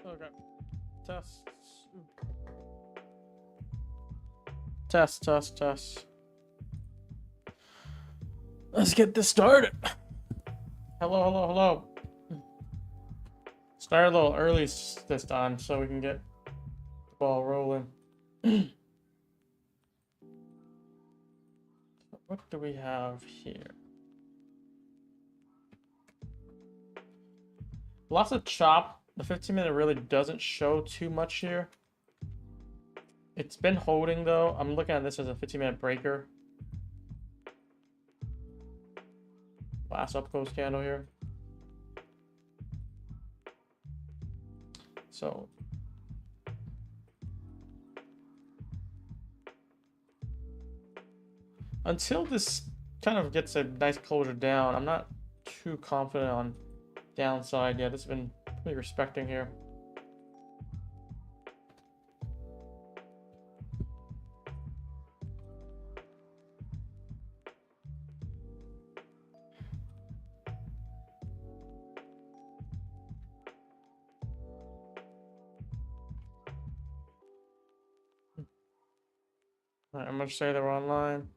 Okay. Tests. Test. Let's get this started. Hello. Start a little early this time so we can get the ball rolling. What do we have here? Lots of chop. The 15-minute really doesn't show too much here. It's been holding though. I'm looking at this as a 15-minute breaker. Last up close candle here. So until this kind of gets a nice closure down, I'm not too confident on downside. Yeah, this has been pretty respecting here. All right, I'm gonna say they're online.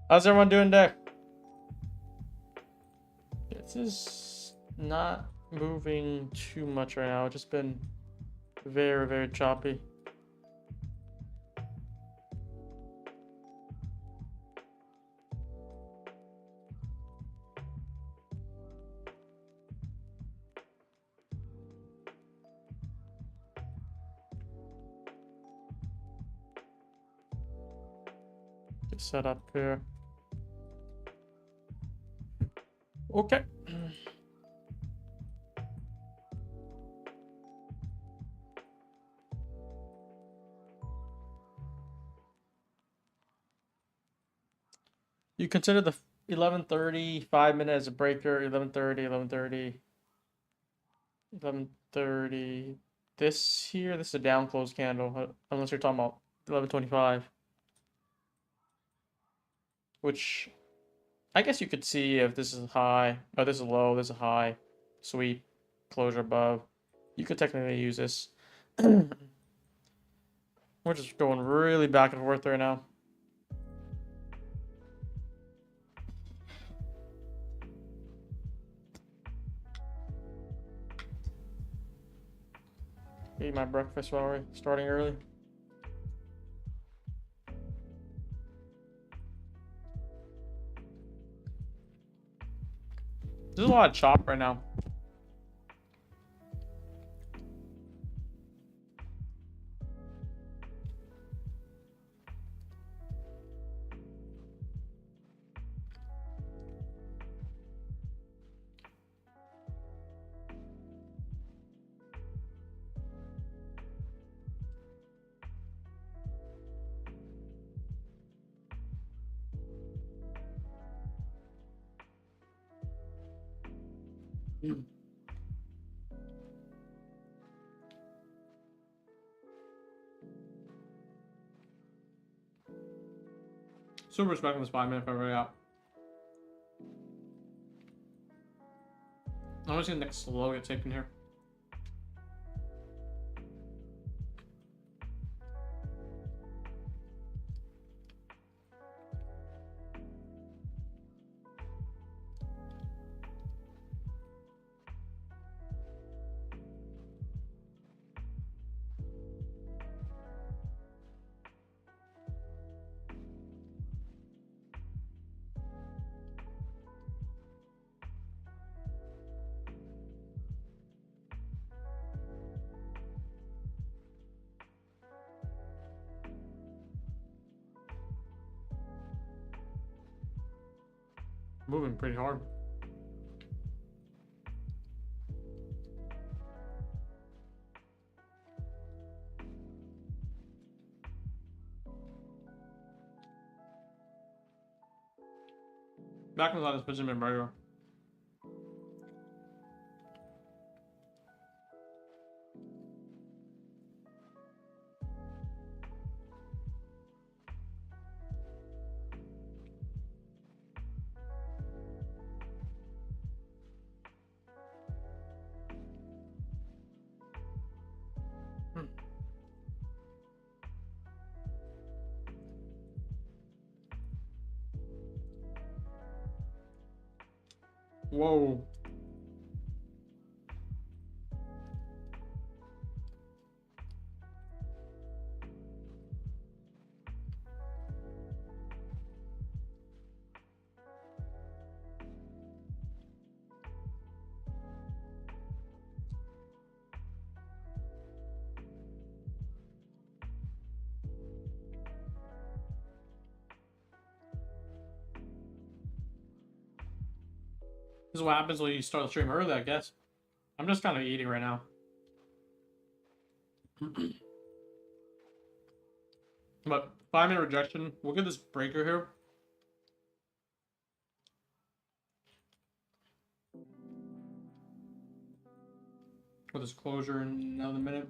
How's everyone doing today? This is not moving too much right now. It's just been very choppy. Get set up here. Okay. You consider the 11:30 5-minute as a breaker. 11:30. This is a down close candle, unless you're talking about 11:25, which I guess you could see if this is high. Oh, this is low. This is a high. Sweep, closure above. You could technically use this. We're just going really back and forth right now. Eat my breakfast while we're starting early. There's a lot of chop right now. Super respecting this 5-minute if I really out. I'm just gonna next slow get taken here. Moving pretty hard. Back on this position right. Whoa. This is what happens when you start the stream early, I guess. I'm just kind of eating right now. But 5-minute rejection. We'll get this breaker here. With this closure in another minute.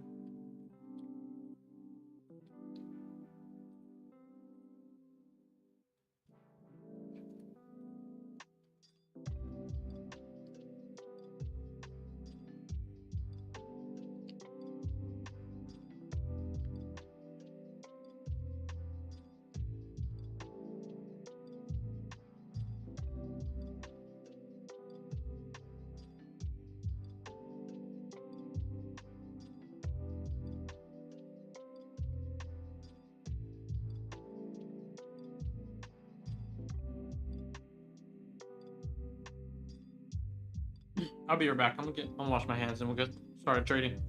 I'll be right back. I'm gonna wash my hands and we'll get started trading.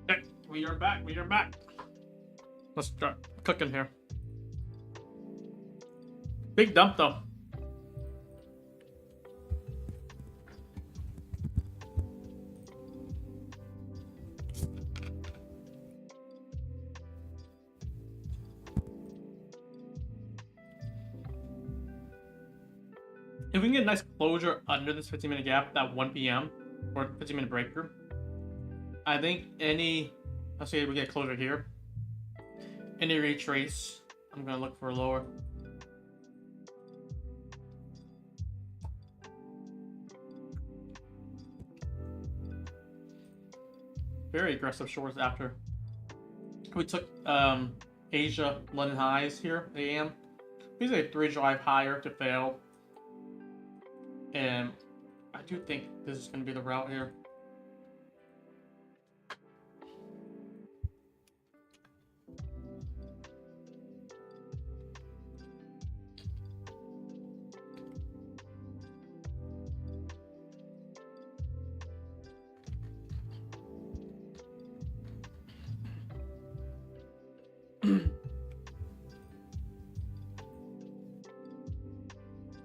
Okay, we are back. We are back. Let's start cooking here. Big dump though. If we can get a nice closure under this 15-minute gap, that 1 p.m. or 15-minute breaker, I think let's say we get closure here. Any retrace, I'm gonna look for a lower. Very aggressive shorts after we took Asia London highs here, AM. Basically a 3 drive higher to fail. And I do think this is going to be the route here.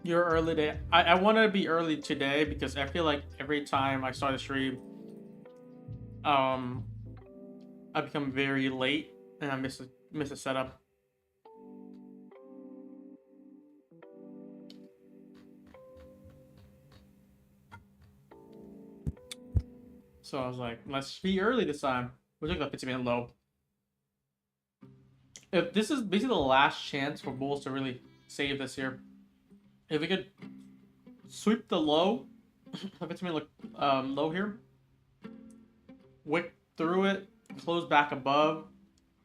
You're early today. I want to be early today because I feel like every time I start a stream, I become very late and I miss a setup. So I was like, let's be early this time. We took the 15-minute low. If this is basically the last chance for bulls to really save this here. If we could sweep the low, the 15-minute low here, wick through it, close back above,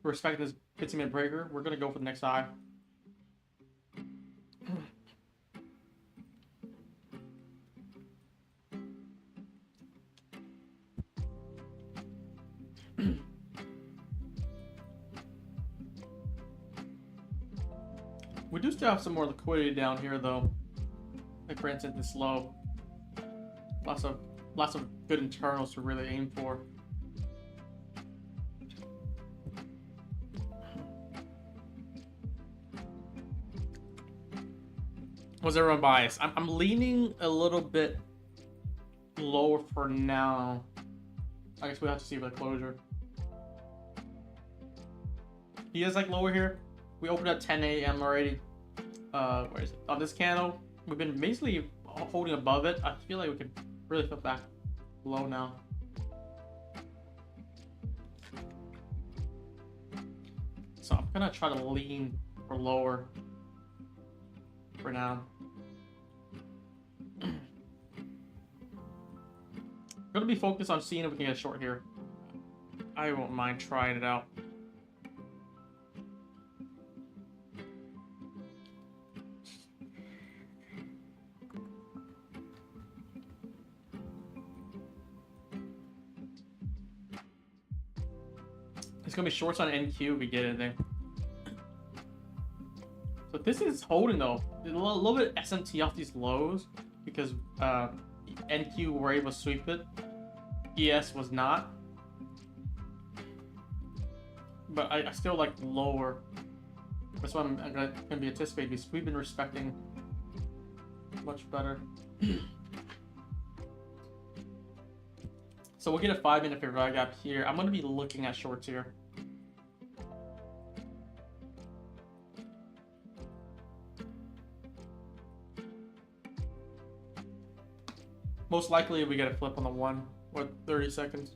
respecting this 15-minute breaker, we're gonna go for the next high. We do still have some more liquidity down here though. Like for instance this low. Lots of good internals to really aim for. Was everyone biased? I'm leaning a little bit lower for now. I guess we'll have to see the closure. You guys like lower here? We opened at 10 a.m. already. Where is it? On this candle, we've been basically holding above it. I feel like we could really flip back low now. So I'm gonna try to lean for lower for now. Gonna be focused on seeing if we can get a short here. I won't mind trying it out. It's gonna be shorts on NQ if we get it there. So this is holding though. A little bit SMT off these lows because NQ were able to sweep it. ES was not. But I still like lower. That's what I'm gonna be anticipating because we've been respecting much better. So we'll get a 5-minute fair value gap here. I'm gonna be looking at shorts here. Most likely we get a flip on the 1 or 30 seconds.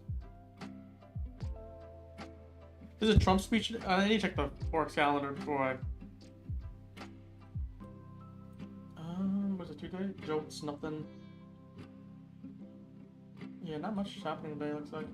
This is a Trump speech. I need to check the Forex calendar before I. What's it today? Jokes, nothing. Yeah, not much is happening today, looks like.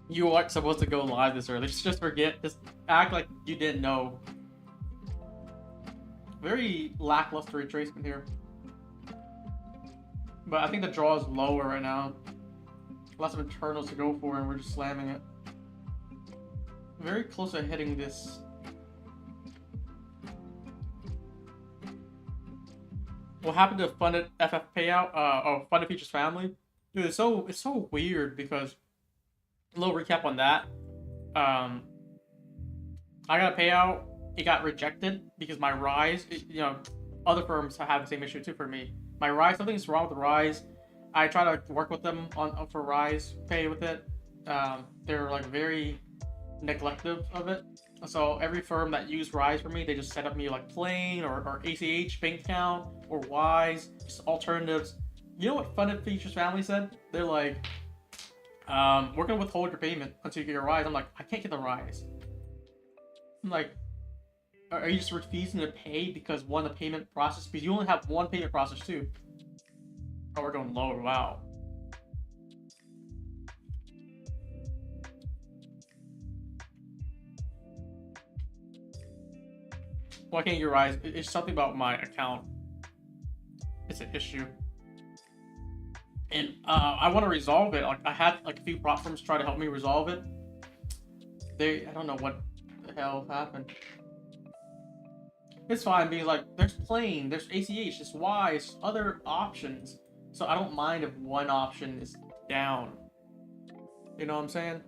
You aren't supposed to go live this early. Just forget. Just act like you didn't know. Very lackluster retracement here. But I think the draw is lower right now. Lots of internals to go for, and we're just slamming it. Very close to hitting this. What happened to funded FF payout? Funded features family? Dude, it's so weird because. A little recap on that. I got a payout. It got rejected because my Rise, other firms have the same issue too for me. My Rise, something's wrong with the Rise. I try to work with them for Rise pay with it. They're like very neglective of it. So every firm that used Rise for me, they just set up me like Plain or ACH bank account or Wise, just alternatives. You know what Funded Features Family said? They're like, we're gonna withhold your payment until you get your Rise. I'm like, I can't get the Rise. I'm like, are you just refusing to pay because the payment process? Because you only have one payment process too. Oh, we're going lower. Wow. Why can't you Rise? It's something about my account. It's an issue. And I want to resolve it. Like I had like a few prop firms try to help me resolve it. I don't know what the hell happened. It's fine because like there's Plain, there's ACH, there's Wise, other options. So I don't mind if one option is down. You know what I'm saying?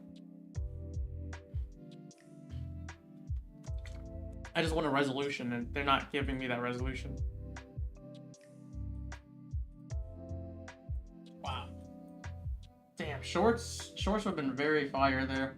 I just want a resolution and they're not giving me that resolution. Wow. Damn, shorts have been very fire there.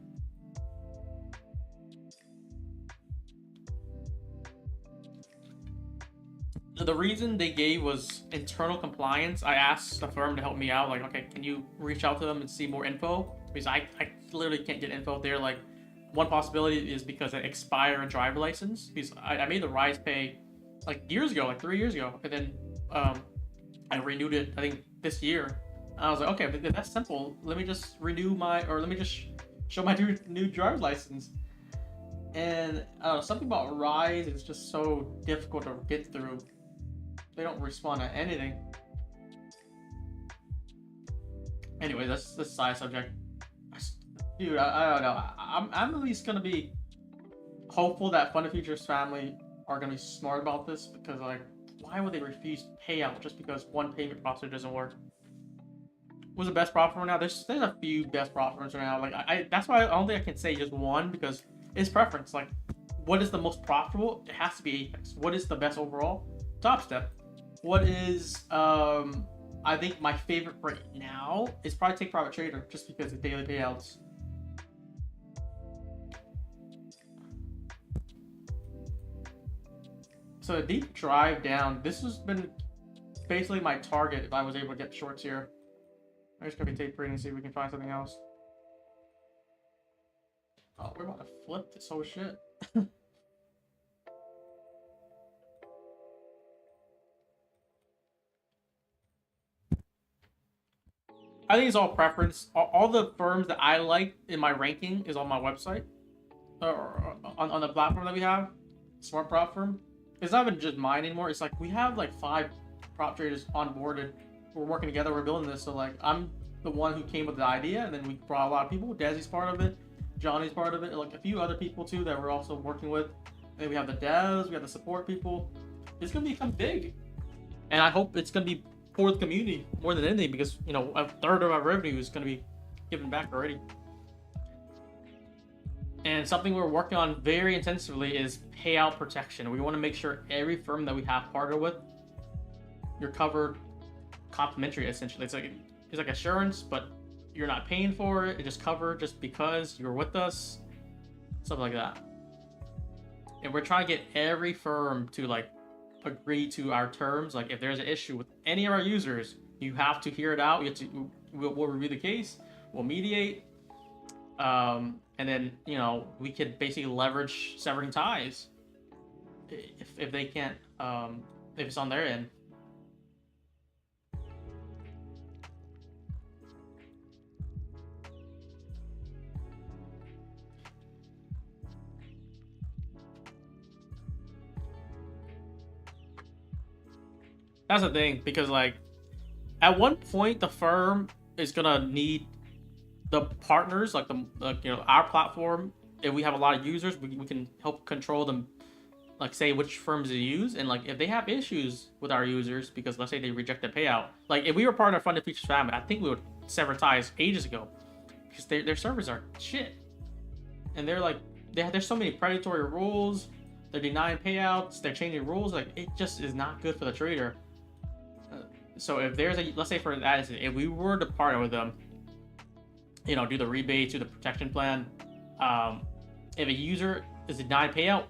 The reason they gave was internal compliance. I asked the firm to help me out, like, okay, can you reach out to them and see more info? Because I literally can't get info. They're like, one possibility is because I expire a driver license. Because I made the Rise pay like years ago, like 3 years ago, and then I renewed it, I think, this year. And I was like, okay, but that's simple. Let me just renew let me just show my new driver's license. And something about Rise is just so difficult to get through. They don't respond to anything. Anyway, that's the side subject. Dude, I don't know. I'm at least gonna be hopeful that Funded Futures family are gonna be smart about this, because like, why would they refuse payout just because one payment processor doesn't work? was the best prop firm right now. There's a few best prop firms right now. Like that's why I don't think I can say just one, because it's preference. Like, what is the most profitable? It has to be Apex. What is the best overall? Top Step. What is I think my favorite right now is probably Take Private Trader, just because of daily payouts. So a deep drive down. This has been basically my target if I was able to get shorts here. I'm just gonna be tape trading and see if we can find something else. Oh, we're about to flip this whole shit. I think it's all preference. All the firms that I like in my ranking is on my website, or on the platform that we have, Smart Prop Firm. It's not even just mine anymore. It's like we have like 5 prop traders onboarded. We're working together. We're building this. So like I'm the one who came with the idea, and then we brought a lot of people. Desi's part of it. Johnny's part of it. Like a few other people too that we're also working with. And then we have the devs. We have the support people. It's gonna become big, and I hope it's gonna be for the community more than anything, because you know a third of our revenue is gonna be given back already. And something we're working on very intensively is payout protection. We want to make sure every firm that we have partnered with, you're covered complimentary. Essentially, it's like assurance, but you're not paying for it. It's just covered just because you're with us, something like that. And we're trying to get every firm to like agree to our terms. Like if there's an issue with any of our users, you have to hear it out. We'll review the case. We'll mediate. And then, you know, we could basically leverage severing ties if they can't, if it's on their end. That's the thing, because like at one point the firm is gonna need the partners, like you know, our platform. If we have a lot of users, we can help control them, like say which firms to use. And like if they have issues with our users, because let's say they reject a payout, like if we were part of Funded Features family, I think we would sever ties ages ago, because their servers are shit, and they're like there's so many predatory rules. They're denying payouts. They're changing rules. Like it just is not good for the trader. So if there's a, let's say for that instance, if we were to partner with them, you know, do the rebates, do the protection plan. If a user is denied payout,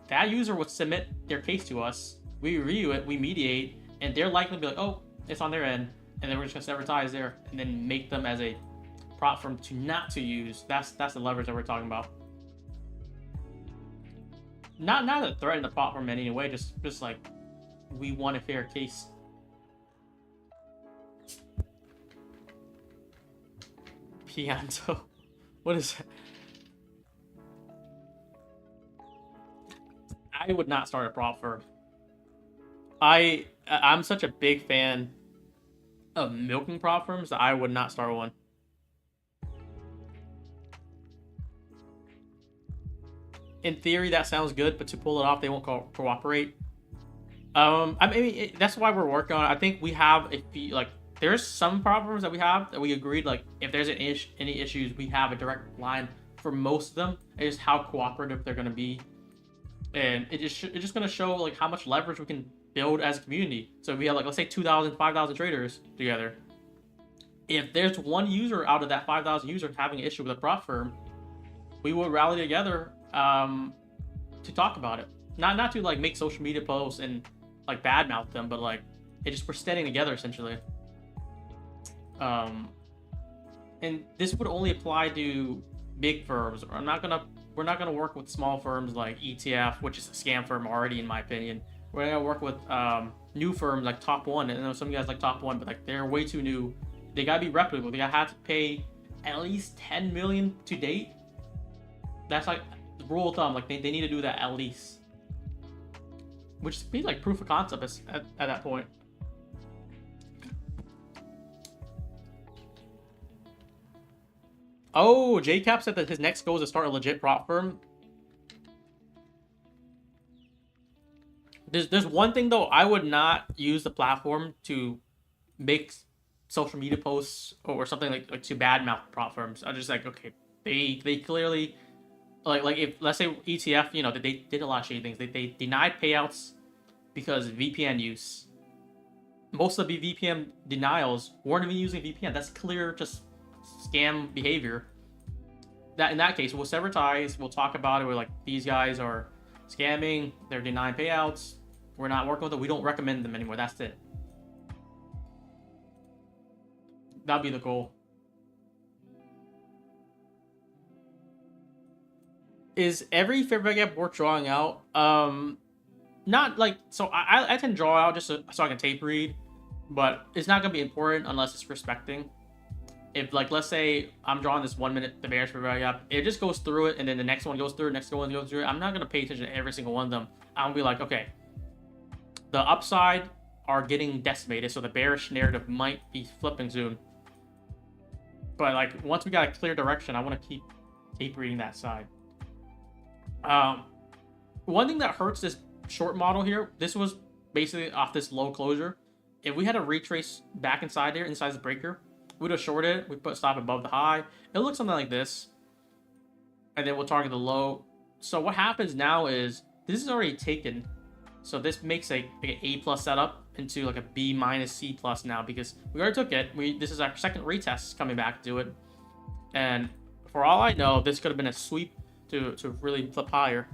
that user would submit their case to us. We review it, we mediate, and they're likely to be like, oh, it's on their end, and then we're just gonna sever ties there, and then make them as a prop firm to not to use. That's the leverage that we're talking about. Not to threaten the prop firm in any way, just like we want a fair case. Pianto. What is that? I would not start a prop firm. I'm such a big fan of milking prop firms that I would not start one. In theory, that sounds good, but to pull it off, they won't cooperate. I mean, that's why we're working on it. I think we have a few, like, there's some problems that we have that we agreed, like, if there's any issues, we have a direct line for most of them. It's just how cooperative they're going to be. And it's just going to show, like, how much leverage we can build as a community. So if we have, like, let's say 2,000, 5,000 traders together. If there's one user out of that 5,000 users having an issue with a prop firm, we will rally together to talk about it. Not to, like, make social media posts and, like, badmouth them, but, like, we're standing together, essentially. And this would only apply to big firms. We're not gonna work with small firms like ETF, which is a scam firm already, in my opinion. We're gonna work with new firms like Top One. And I know some guys like Top One, but like they're way too new. They gotta be reputable. They gotta have to pay at least 10 million to date. That's like the rule of thumb. Like they need to do that at least, which be like proof of concept at that point. Oh, JCap said that his next goal is to start a legit prop firm. There's one thing though, I would not use the platform to make social media posts or something like to badmouth prop firms. I'm just like, okay, they clearly like if let's say ETF, you know, they did a lot of shady things. They denied payouts because VPN use. Most of the VPN denials weren't even using VPN. That's clear, just scam behavior. That in that case, we'll sever ties. We'll talk about it. We're like, these guys are scamming. They're denying payouts. We're not working with them. We don't recommend them anymore. That's it. That'd be the goal. Is every fair value gap worth drawing out? Not like, so I tend to draw out just so I can tape read, but it's not gonna be important unless it's respecting. If like, let's say I'm drawing this 1 minute, the bearish fair value gap, it just goes through it, and then the next one goes through it, next one goes through it. I'm not gonna pay attention to every single one of them. I'm gonna be like, okay, the upside are getting decimated, so the bearish narrative might be flipping soon. But like, once we got a clear direction, I want to keep tape reading that side. One thing that hurts this short model here, this was basically off this low closure. If we had a retrace back inside here, inside this breaker, we'd have shorted it. We put stop above the high. It looks something like this. And then we'll target the low. So what happens now is this is already taken. So this makes like an A plus setup into like a B minus C plus now, because we already took it. This is our second retest coming back to it. And for all I know, this could have been a sweep to really flip higher.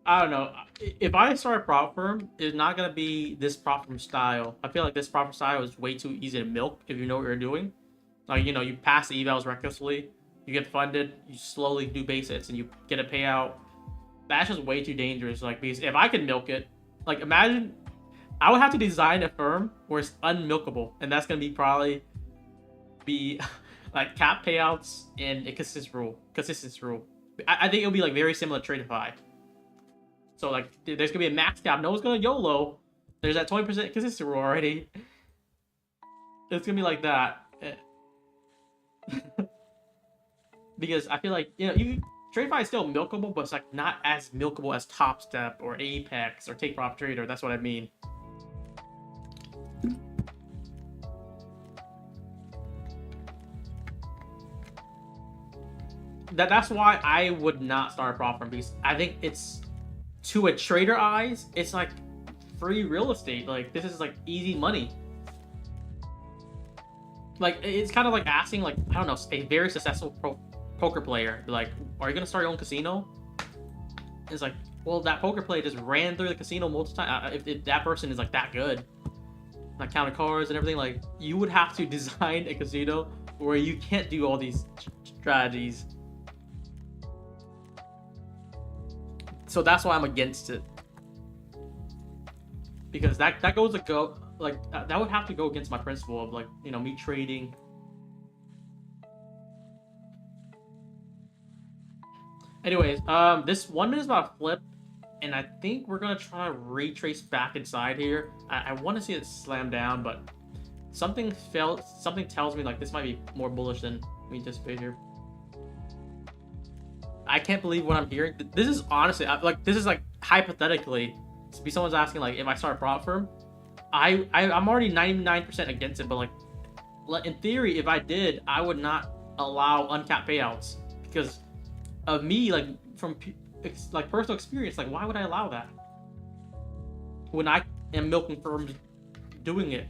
I don't know. If I start a prop firm, it's not gonna be this prop firm style. I feel like this prop firm style is way too easy to milk if you know what you're doing. Like, you know, you pass the evals recklessly, you get funded, you slowly do base hits, and you get a payout. That's just way too dangerous. Like, because if I could milk it, like, imagine I would have to design a firm where it's unmilkable, and that's gonna be probably be like cap payouts and a consistency rule. I think it'll be like very similar to Tradeify. So like, there's gonna be a max cap. No one's gonna YOLO. There's that 20% consistency rule already. It's gonna be like that. Because I feel like, you know, Tradeify is still milkable, but it's like not as milkable as Top Step or Apex or Take Profit Trader. That's what I mean. That's why I would not start a prop firm, because I think it's, to a trader eyes, it's like free real estate. Like, this is like easy money. Like, it's kind of like asking, like, I don't know, a very successful poker player, like, are you gonna start your own casino? It's like, well, that poker player just ran through the casino multiple times. If that person is like that good, like counting cards and everything, like, you would have to design a casino where you can't do all these strategies. So that's why I'm against it, because that goes to go, like, that would have to go against my principle of, like, you know, me trading. Anyways, this 1 minute is about to flip, and I think we're gonna try to retrace back inside here. I want to see it slam down, but something tells me like this might be more bullish than we anticipate here. I can't believe what I'm hearing. This is honestly, like, this is like hypothetically. Someone's asking, like, if I start a prop firm, I'm already 99% against it. But like, in theory, if I did, I would not allow uncapped payouts, because of me, like, from like personal experience. Like, why would I allow that when I am milking firms doing it?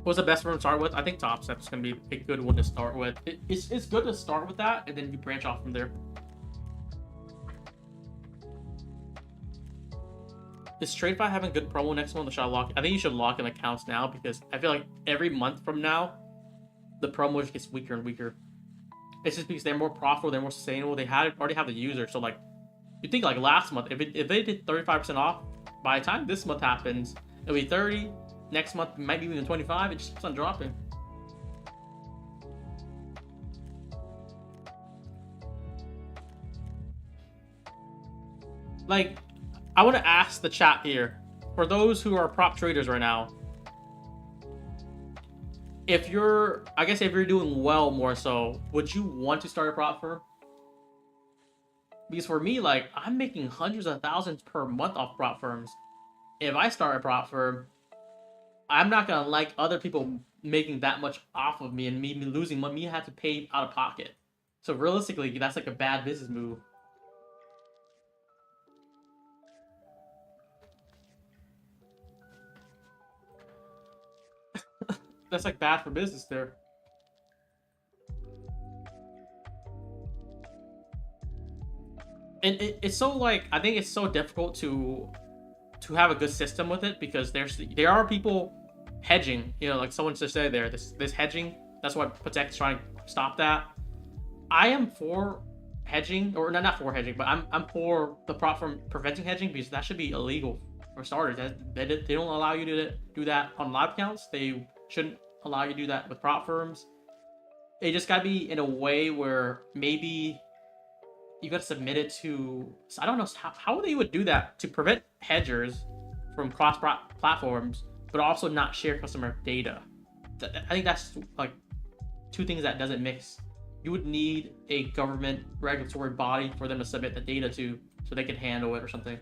What's the best firm to start with? I think Top Step's gonna be a good one to start with. It's good to start with that, and then you branch off from there. is TradeFi having good promo next month? Or should I lock? I think you should lock in accounts now because I feel like every month from now, the promo just gets weaker and weaker. It's just because they're more profitable, they're more sustainable. They already have the user. So like, you think like last month, if they did 35% off, by the time this month happens, it'll be 30. Next month might be even 25. It just keeps on dropping. Like, I want to ask the chat here, for those who are prop traders right now, if you're doing well more so, would you want to start a prop firm? Because for me, like, I'm making hundreds of thousands per month off prop firms. If I start a prop firm, I'm not gonna like other people making that much off of me and me losing money, me have to pay out of pocket. So realistically, that's like a bad business move. That's like bad for business there. And it's so like, I think it's so difficult to have a good system with it because there are people hedging, you know, like someone just said there, this hedging. That's why Patek is trying to stop that. I am for hedging, or not for hedging, but I'm for the prop firm preventing hedging because that should be illegal for starters. They don't allow you to do that on live accounts. They shouldn't allow you to do that with prop firms. It just gotta be in a way where maybe you gotta submit it to, so I don't know how they would do that to prevent hedgers from cross platforms, but also not share customer data. I think that's like two things that doesn't mix. You would need a government regulatory body for them to submit the data to, so they can handle it or something.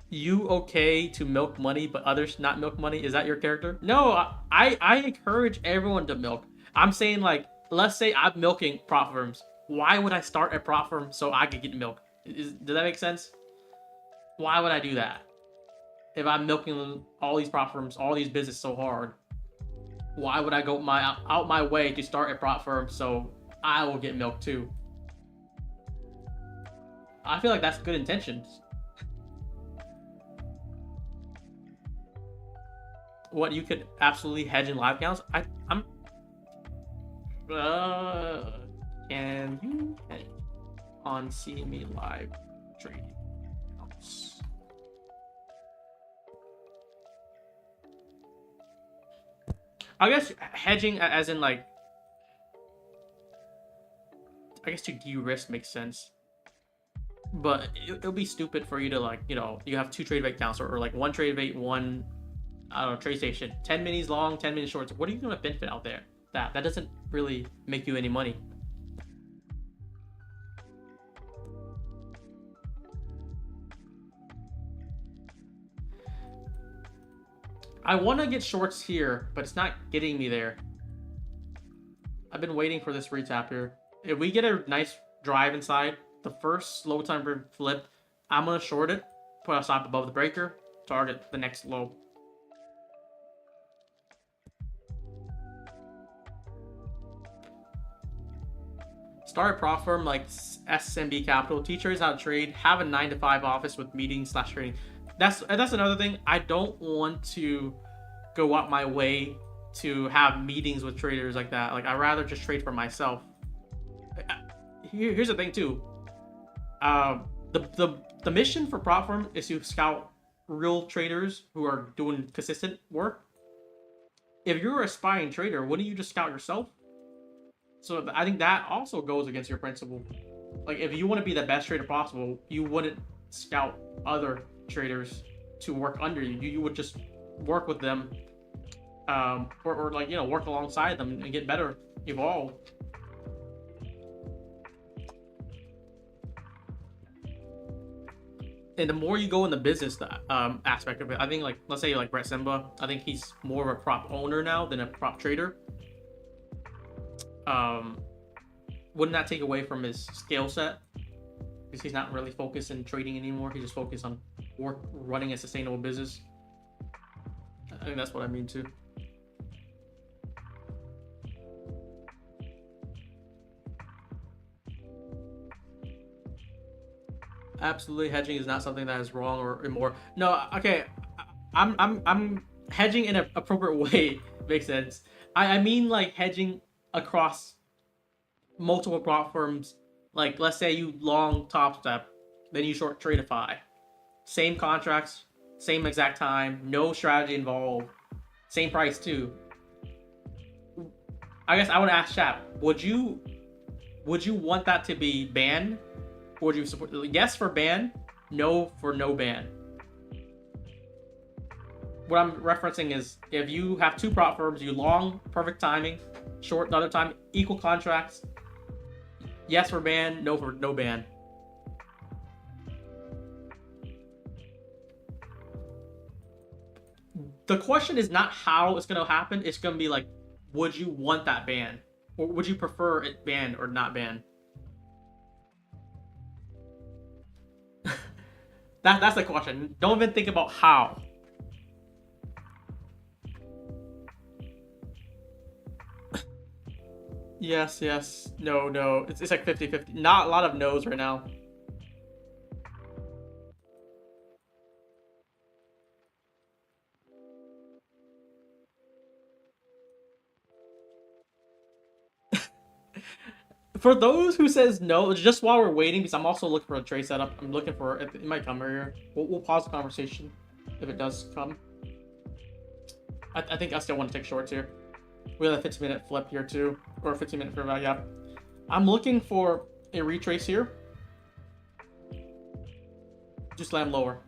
You okay to milk money, but others not milk money? Is that your character? No, I encourage everyone to milk. I'm saying, like, let's say I'm milking prop firms. Why would I start a prop firm so I could get milk? Does that make sense? Why would I do that? If I'm milking all these prop firms, all these businesses so hard, why would I go out my way to start a prop firm so I will get milk too? I feel like that's good intentions. What, you could absolutely hedge in live accounts? I'm can you hedge on CME live trading accounts? I guess hedging as in like, I guess to de-risk makes sense. But it'll be stupid for you to, like, you know, you have two trade bait accounts or like one trade bait, one, I don't know, trade station, 10 minis long, 10 minis shorts. What are you going to benefit out there? That doesn't really make you any money. I want to get shorts here, but it's not getting me there. I've been waiting for this retap here. If we get a nice drive inside, the first low time flip, I'm going to short it, put a stop above the breaker, target the next low. Start a prop firm like SMB Capital, teach traders how to trade, have a 9-to-5 office with meetings / trading. That's another thing. I don't want to go out my way to have meetings with traders like that. Like, I'd rather just trade for myself. Here's the thing too. The mission for prop firm is to scout real traders who are doing consistent work. If you're an aspiring trader, wouldn't you just scout yourself? So I think that also goes against your principle. Like, if you want to be the best trader possible, you wouldn't scout other traders to work under you. You would just work with them, or like, you know, work alongside them and get better, evolve. And the more you go in the business aspect of it, I think, like, let's say like Brett Simba, I think he's more of a prop owner now than a prop trader. Wouldn't that take away from his skill set? Because he's not really focused in trading anymore. He's just focused on running a sustainable business. I think that's what I mean too. Absolutely, hedging is not something that is wrong or immoral. No, okay, I'm hedging in an appropriate way. Makes sense. I mean like hedging across multiple platforms. Like let's say you long Top Step, then you short Tradeify. Same contracts, same exact time, no strategy involved, same price too. I guess I want to ask chat, would you want that to be banned? Or would you support yes for ban, no for no ban? What I'm referencing is if you have two prop firms, you long perfect timing, short the other time, equal contracts, yes for ban, no for no ban. The question is not how it's going to happen. It's going to be like, would you want that ban? Or would you prefer it banned or not banned? That's the question. Don't even think about how. Yes, yes. No, no. It's like 50-50. Not a lot of no's right now. For those who says no, just while we're waiting, because I'm also looking for a trade setup. I'm looking for it might come here. We'll pause the conversation if it does come. I think I still want to take shorts here. We have a 15-minute flip here too, or a 15-minute fair value gap. I'm looking for a retrace here. Just land lower.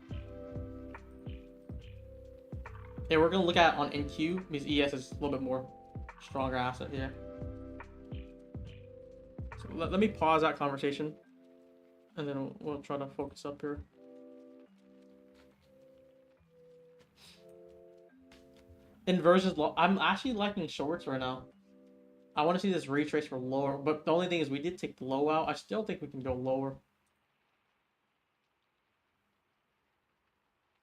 And we're gonna look at on NQ because ES is a little bit more stronger asset here. So let me pause that conversation, and then we'll try to focus up here. Inversions low. I'm actually liking shorts right now. I want to see this retrace for lower, but the only thing is we did take the low out. I still think we can go lower.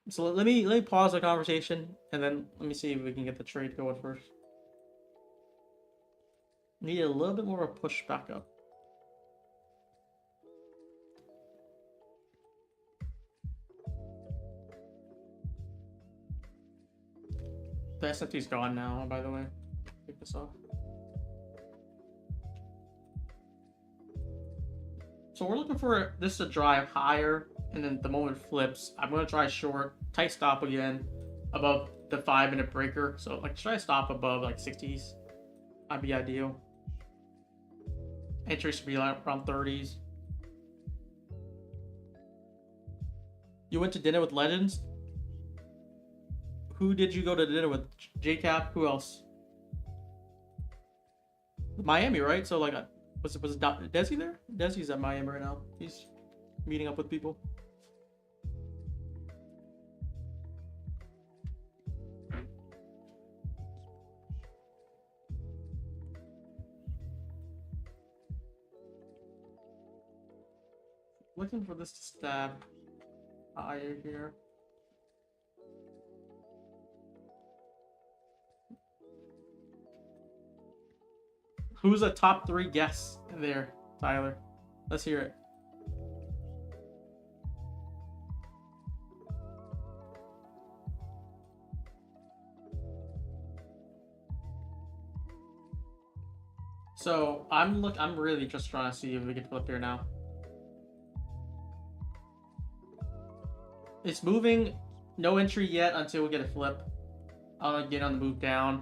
So let me pause the conversation, and then let me see if we can get the trade going first. Need a little bit more of a push back up. The SFT's gone now, by the way. Take this off. So we're looking for this to drive higher, and then the moment it flips, I'm going to try short, tight stop again above the 5-minute breaker. So like try to stop above like 60s. That'd be ideal. Entry should be like around 30s. You went to dinner with legends? Who did you go to dinner with? JCap? Who else? Miami, right? So like, was Desi there? Desi's at Miami right now. He's meeting up with people. Looking for this to stab higher here. Who's a top 3 guess there, Tyler? Let's hear it. So I'm really just trying to see if we can flip here now. It's moving, no entry yet until we get a flip. I'll get on the move down.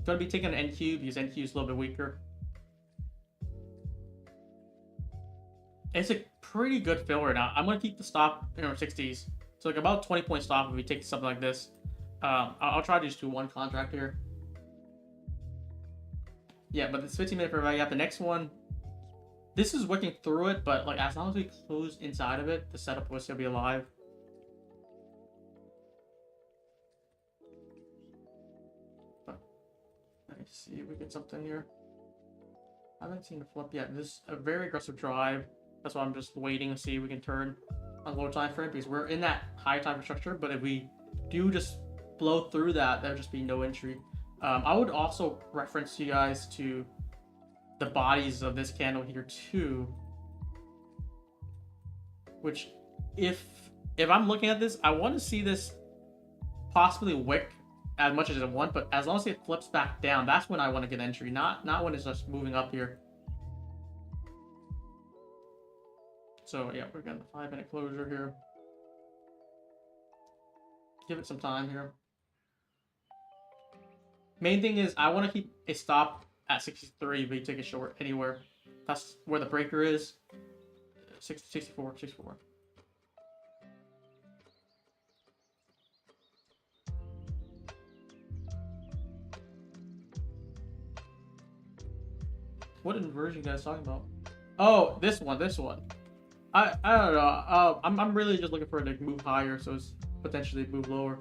Gonna be taking an NQ because NQ is a little bit weaker. It's a pretty good fill right now. I'm gonna keep the stop in our 60s. So like about 20-point stop if we take something like this. I'll try to just do one contract here. Yeah, but this 15-minute fair value gap, the next one, this is working through it, but like as long as we close inside of it, the setup will still be alive. Let's see if we get something here. I haven't seen a flip yet. This is a very aggressive drive. That's why I'm just waiting to see if we can turn on low time frame because we're in that high time structure. But if we do just blow through that, there would just be no entry. I would also reference you guys to the bodies of this candle here too. Which, if I'm looking at this, I want to see this possibly wick as much as it wants, but as long as it flips back down, that's when I want to get entry, not when it's just moving up here. So yeah, we're getting the 5-minute closure here. Give it some time here. Main thing is I want to keep a stop at 63, but you take a short anywhere. That's where the breaker is. 64. What inversion you guys talking about? Oh, this one. I don't know. I'm really just looking for it to move higher, so it's potentially move lower.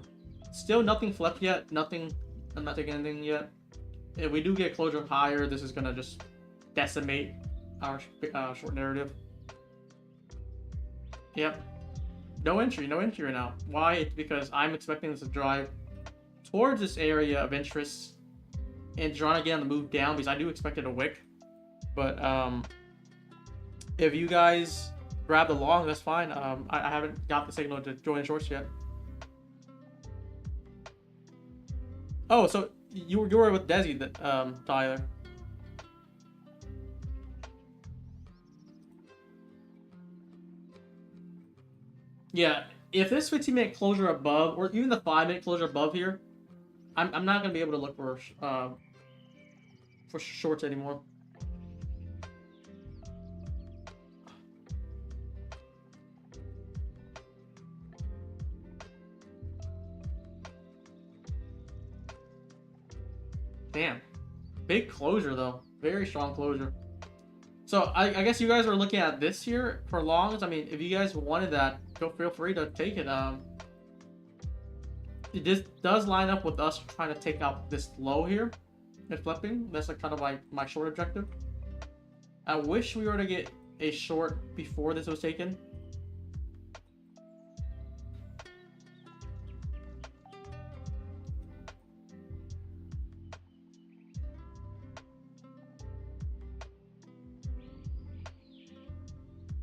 Still nothing flipped yet. Nothing. I'm not taking anything yet. If we do get closure higher, this is gonna just decimate our short narrative. Yep. No entry right now. Why? It's because I'm expecting this to drive towards this area of interest and trying to get on the move down, because I do expect it to wick. But if you guys grab the long, that's fine. I haven't got the signal to join the shorts yet. Oh, so you were with Desi, Tyler. Yeah, if this 15-minute closure above, or even the 5-minute closure above here, I'm not gonna be able to look for shorts anymore. Damn, big closure though, very strong closure. So I guess you guys are looking at this here for longs. I mean, if you guys wanted that, feel free to take it. It does line up with us trying to take out this low here and flipping. That's like kind of like my short objective. I wish we were to get a short before this was taken.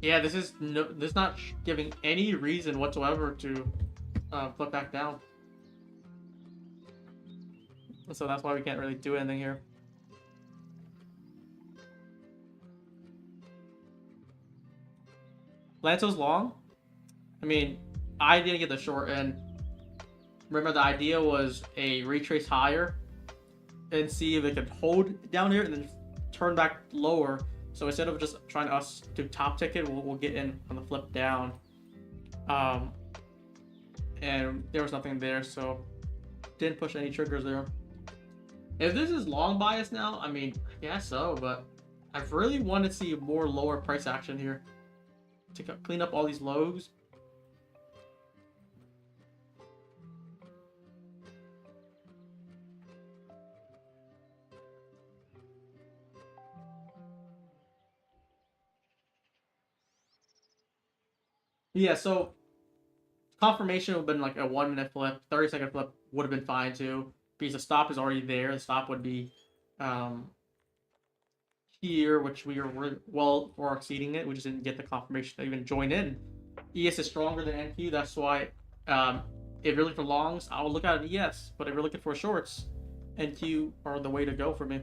Yeah, this is not giving any reason whatsoever to flip back down. So that's why we can't really do anything here. Lanto's long. I mean, I didn't get the short end. Remember, the idea was a retrace higher and see if it could hold down here and then turn back lower. So instead of just trying us to top ticket, we'll get in on the flip down. And there was nothing there, so didn't push any triggers there. If this is long bias now, I mean, I guess so, but I really want to see more lower price action here to clean up all these lows. Yeah, so confirmation would have been like a 1-minute flip, 30-second flip would have been fine too, because the stop is already there. The stop would be here, which we are well far exceeding it. We just didn't get the confirmation to even join in. ES is stronger than NQ, that's why if you're looking for longs, I will look at an ES, but if you're looking for shorts, NQ are the way to go for me.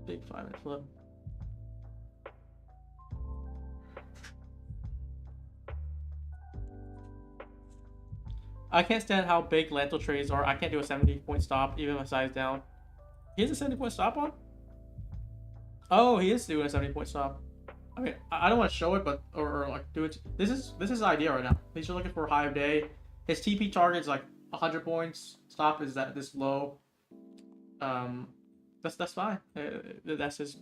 Big 5-minute flip. I can't stand how big Lanto trades are. I can't do a 70-point stop, even with size down. He has a 70-point stop on? Oh, he is doing a 70-point stop. I mean, I don't want to show it, but or like do it. This is the idea right now. He's just looking for a high of day. His TP target is like 100 points. Stop is that this low. That's fine. That's his.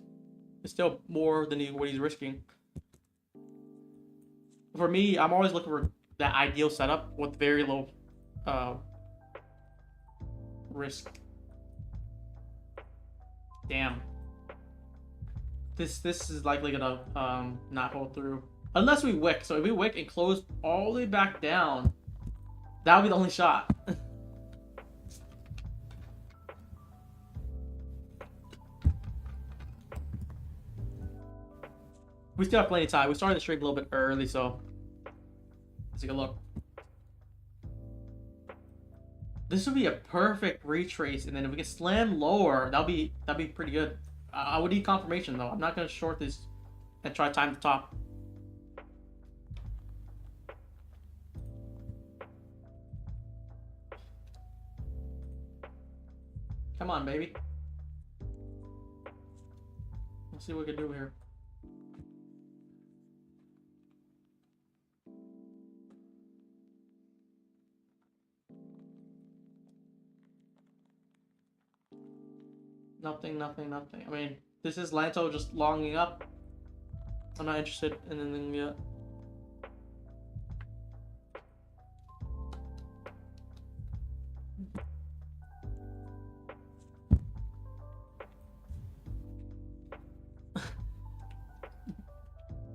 It's still more than what he's risking. For me, I'm always looking for that ideal setup with very low risk. Damn. This is likely gonna not hold through. Unless we wick. So if we wick and close all the way back down, that would be the only shot. We still have plenty of time. We started the trade a little bit early, so let's take a look. This would be a perfect retrace, and then if we can slam lower, that'll be pretty good. I would need confirmation though. I'm not gonna short this and try to time the top. Come on, baby. Let's see what we can do here. Nothing. I mean, this is Lanto just longing up. I'm not interested in anything yet.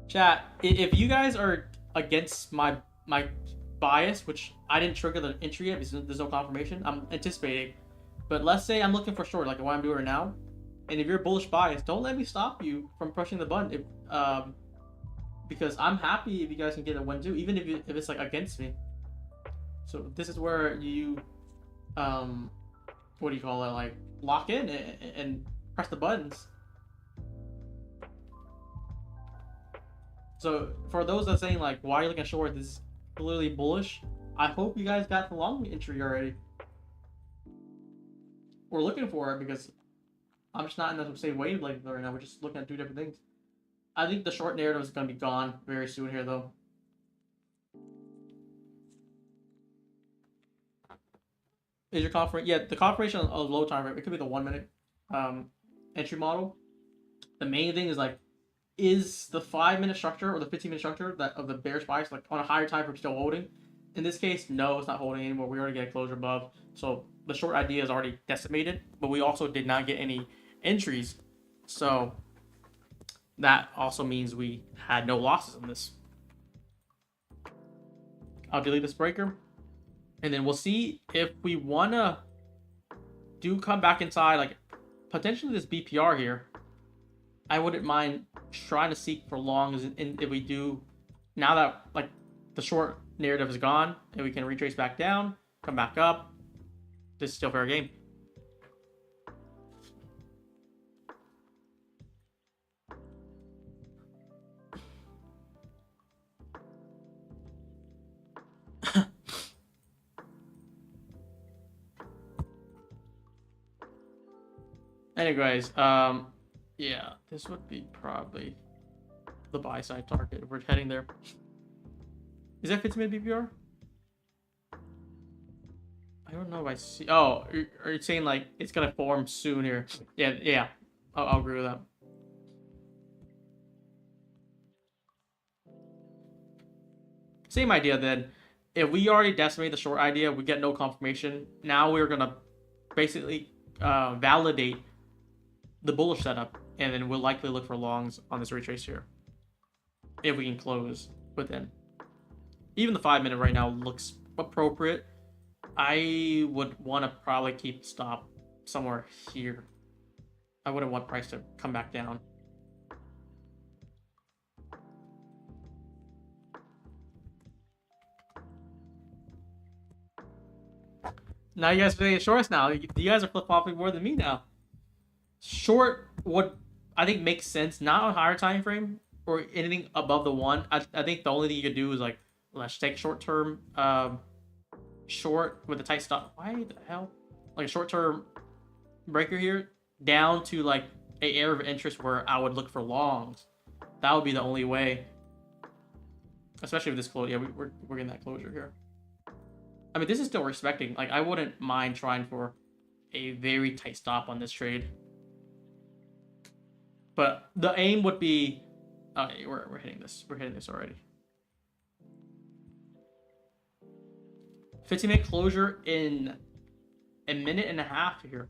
Chat, if you guys are against my bias, which I didn't trigger the entry yet because there's no confirmation, I'm anticipating. But let's say I'm looking for short, like what I'm doing right now, and if you're bullish bias, don't let me stop you from pushing the button. If because I'm happy if you guys can get a 1-2, even if it's like against me. So this is where you what do you call it, like lock in and press the buttons. So for those that are saying like, why are you looking short, this is clearly bullish, I hope you guys got the long entry already. We're looking for it because I'm just not in the same wavelength right now. We're just looking at two different things. I think the short narrative is going to be gone very soon here, though. Is your confirmation? Yeah, the confirmation of low time frame. It could be the 1 minute entry model. The main thing is like, is the 5 minute structure or the 15 minute structure that of the bearish bias like on a higher time frame still holding? In this case, no, it's not holding anymore. We already get a closure above, so the short idea is already decimated. But we also did not get any entries, so that also means we had no losses in this. I'll delete this breaker, and then we'll see if we wanna come back inside, like potentially this BPR here. I wouldn't mind trying to seek for longs, and if we do, now that like the short narrative is gone and we can retrace back down, come back up, this is still fair game. Anyways, yeah, this would be probably the buy side target if we're heading there. Is that 15-minute BPR? I don't know if I see. Oh, are you saying like it's gonna form soon here? Yeah. I'll agree with that. Same idea then. If we already decimate the short idea, we get no confirmation. Now we're gonna basically validate the bullish setup, and then we'll likely look for longs on this retrace here if we can close within. Even the 5 minute right now looks appropriate. I would want to probably keep stop somewhere here. I wouldn't want price to come back down. Now you guys are saying shorts now. You guys are flip-flopping more than me now. Short would, I think, makes sense, not on higher time frame or anything above the 1. I think the only thing you could do is like, let's take short-term short with a tight stop. Why the hell? Like a short-term breaker here down to like an area of interest where I would look for longs. That would be the only way. Especially with this close. Yeah, we're getting that closure here. I mean, this is still respecting. Like, I wouldn't mind trying for a very tight stop on this trade. But the aim would be... Okay, we're hitting this. We're hitting this already. 15-minute closure in a minute and a half here.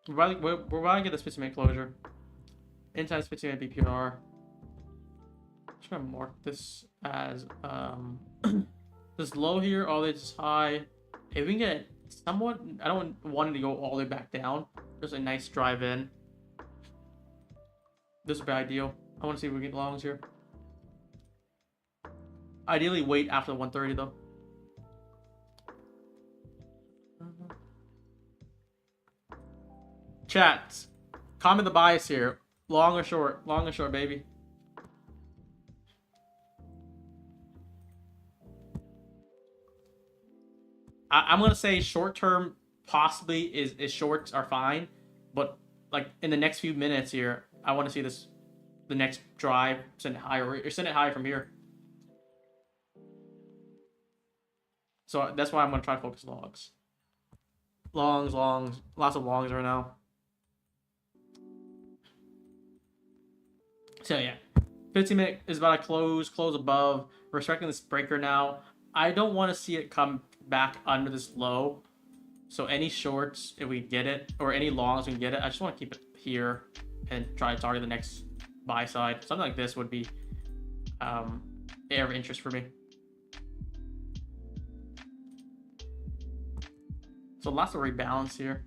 We're about to get this 50-minute closure. Inside 50-minute BPR. I'm just gonna mark this as this low here, all this high. If we can get it somewhat, I don't want it to go all the way back down. Just a nice drive in. This would be ideal. I want to see if we get longs here. Ideally, wait after the 130 though. Chat, comment the bias here. Long or short? Long or short, baby. I'm gonna say short term possibly is shorts are fine, but like in the next few minutes here, I want to see this, the next drive, send it higher or send it higher from here. So that's why I'm gonna try to focus longs. Longs, lots of longs right now. So yeah, 15-minute is about to close above. We're respecting this breaker now. I don't want to see it come back under this low. So any shorts, if we get it, or any longs, we can get it. I just want to keep it here and try to target the next buy side. Something like this would be area of interest for me. So lots of rebalance here.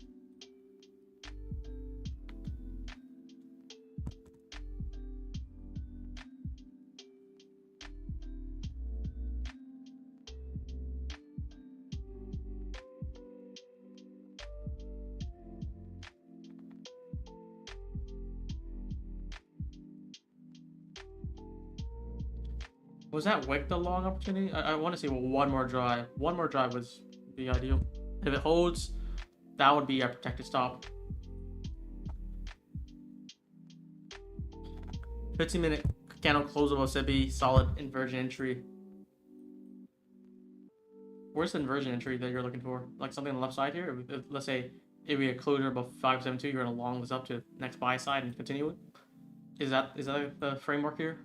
Was that wick the long opportunity? I want to see one more drive. One more drive would be ideal. If it holds, that would be our protected stop. 15-minute candle close of OSIBI, solid inversion entry. Where's the inversion entry that you're looking for? Like something on the left side here? Let's say if we get closure above 572, you're gonna long this up to the next buy side and continue it. Is that the framework here?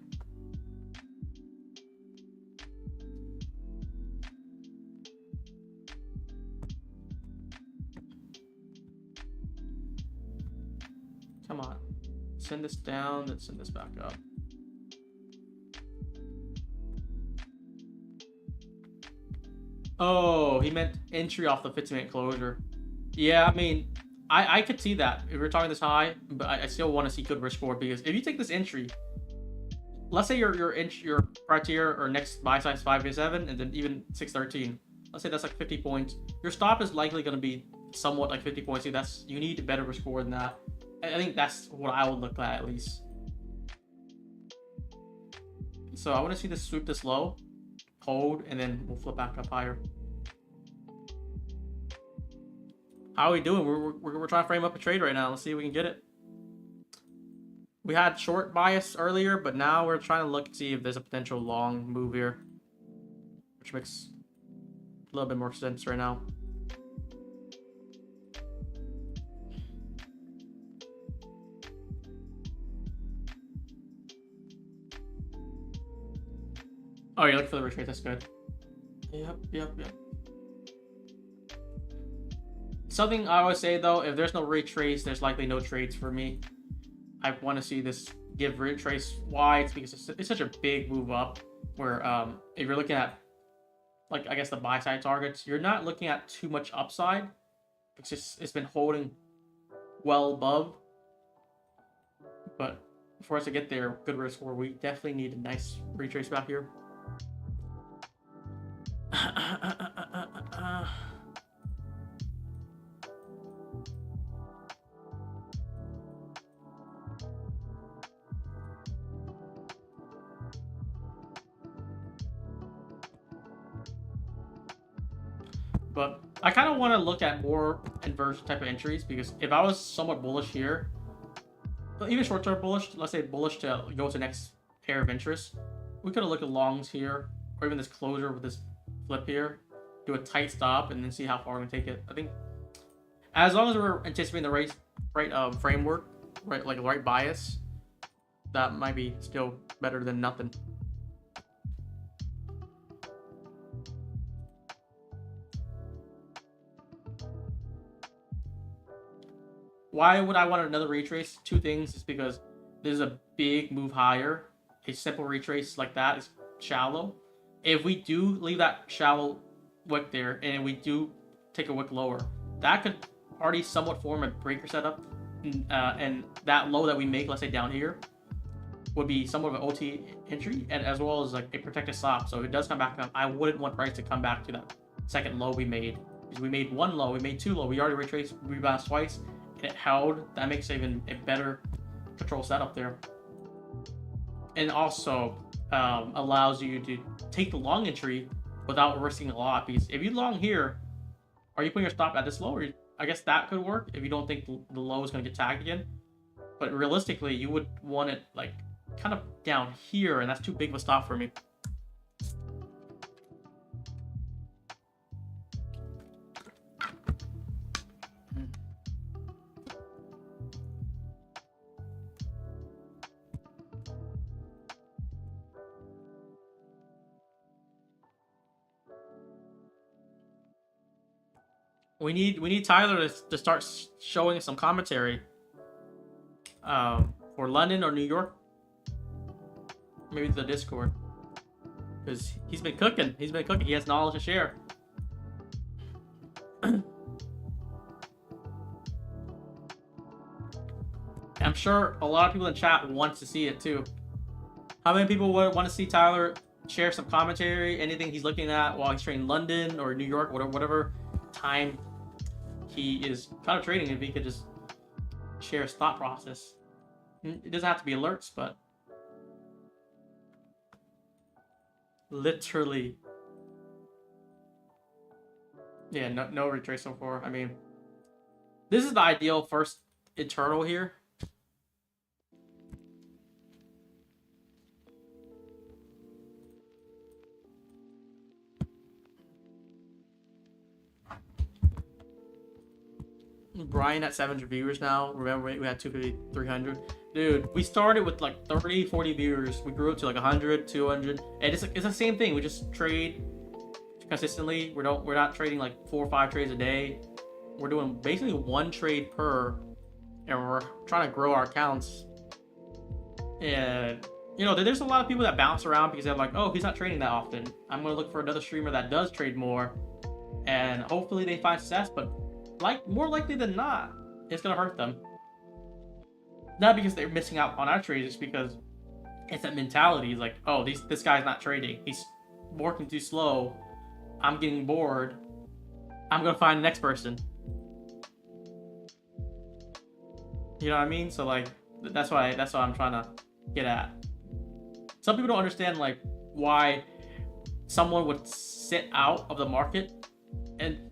Come on. Send this down, then send this back up. Oh, he meant entry off the 15-minute closure. Yeah, I mean, I could see that if we're talking this high, but I still want to see good risk reward, because if you take this entry, let's say your criteria or next buy size 587 and then even 613. Let's say that's like 50 points. Your stop is likely going to be somewhat like 50 points. You need a better risk reward than that. I think that's what I would look at least. So I want to see this sweep this low, hold, and then we'll flip back up higher. How are we doing? We're trying to frame up a trade right now. Let's see if we can get it. We had short bias earlier, but now we're trying to look and see if there's a potential long move here, which makes a little bit more sense right now. Oh, you're looking for the retreat. That's good. Yep. Something I always say though, if there's no retrace, there's likely no trades for me. I want to see this give retrace wide because it's such a big move up. Where if you're looking at, like, I guess the buy side targets, you're not looking at too much upside because it's been holding well above. But for us to get there, good risk where we definitely need a nice retrace back here. But I kind of want to look at more inversion type of entries, because if I was somewhat bullish here, even short-term bullish, let's say bullish to go to the next pair of interest, we could have looked at longs here, or even this closure with this flip here, do a tight stop, and then see how far we can take it. I think As long as we're anticipating the right framework, right, like right bias, that might be still better than nothing. Why would I want another retrace? Two things. Is because there's a big move higher. A simple retrace like that is shallow. If we do leave that shallow wick there and we do take a wick lower, that could already somewhat form a breaker setup, and that low that we make, let's say down here, would be somewhat of an OT entry, and as well as like a protected stop. So if it does come back up, I wouldn't want price to come back to that second low we made. Because we made one low, we made two low, we already retraced, rebounced twice, and it held. That makes even a better control setup there. And also allows you to take the long entry without risking a lot. Because if you long here, are you putting your stop at this low? Or I guess that could work if you don't think the low is going to get tagged again. But realistically, you would want it like kind of down here, and that's too big of a stop for me. We need Tyler to start showing some commentary for London or New York, maybe the Discord, because he's been cooking. He has knowledge to share. I'm sure a lot of people in chat want to see it too. How many people would want to see Tyler share some commentary, anything he's looking at while he's trading London or New York, whatever time he is kind of trading? If he could just share his thought process. It doesn't have to be alerts, but literally, yeah, no retrace so far. I mean, this is the ideal first internal here. Brian at 700 viewers now. Remember, we had 250, 300. Dude, we started with like 30, 40 viewers. We grew up to like 100, 200. And it's the same thing. We just trade consistently. We're not trading like 4 or 5 trades a day. We're doing basically 1 trade per, and we're trying to grow our accounts. And you know, there's a lot of people that bounce around because they're like, oh, he's not trading that often. I'm gonna look for another streamer that does trade more, and hopefully they find success. But like more likely than not, it's gonna hurt them. Not because they're missing out on our trades, it's because it's that mentality. It's like, oh, this guy's not trading. He's working too slow. I'm getting bored. I'm gonna find the next person. You know what I mean? So like, that's what I'm trying to get at. Some people don't understand like why someone would sit out of the market and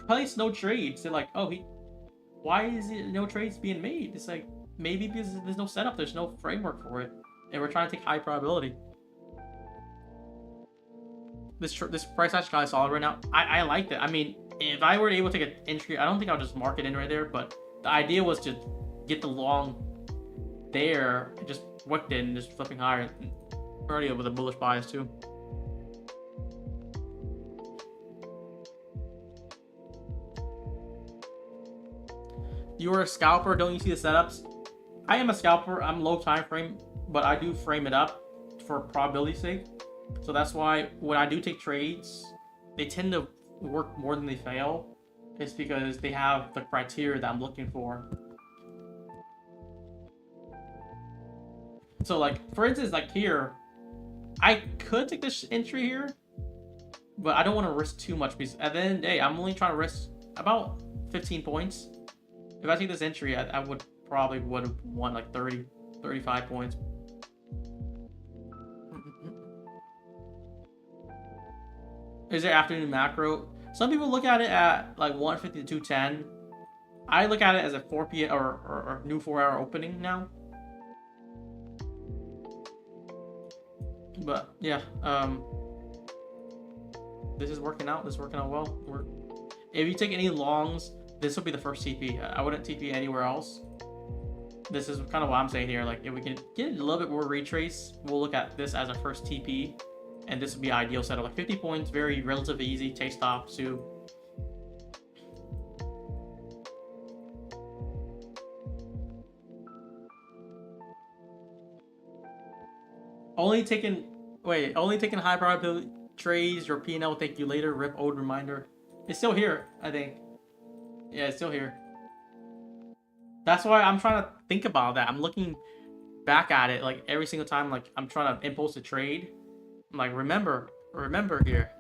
place no trades. They're like, oh, why is it no trades being made? It's like, maybe because there's no setup, there's no framework for it, and we're trying to take high probability. This price action is solid right now. I liked it. I mean, if I were able to take an entry, I don't think I'll just mark it in right there, but the idea was to get the long there and just wicked it and just flipping higher, already with a bullish bias too. You're a scalper, don't you see the setups? I am a scalper. I'm low time frame, but I do frame it up for probability's sake. So that's why when I do take trades, they tend to work more than they fail. It's because they have the criteria that I'm looking for. So like, for instance, like here, I could take this entry here, but I don't want to risk too much because at the end of the day, I'm only trying to risk about 15 points. If I take this entry, I would have won like 30, 35 points. Is there afternoon macro? Some people look at it at like 150 to 210. I look at it as a 4 p.m. or new 4-hour opening now. But yeah, this is working out. This is working out well. If you take any longs, this will be the first TP. I wouldn't TP anywhere else. This is kind of what I'm saying here. Like, if we can get a little bit more retrace, we'll look at this as a first TP, and this would be ideal setup. Like 50 points, very relatively easy. Take stop, Sue. Only taking high probability trades. Your P&L will thank you later. Rip old reminder. It's still here, I think. Yeah, it's still here. That's why I'm trying to think about that. I'm looking back at it like every single time. Like I'm trying to impulse a trade. I'm like, remember here.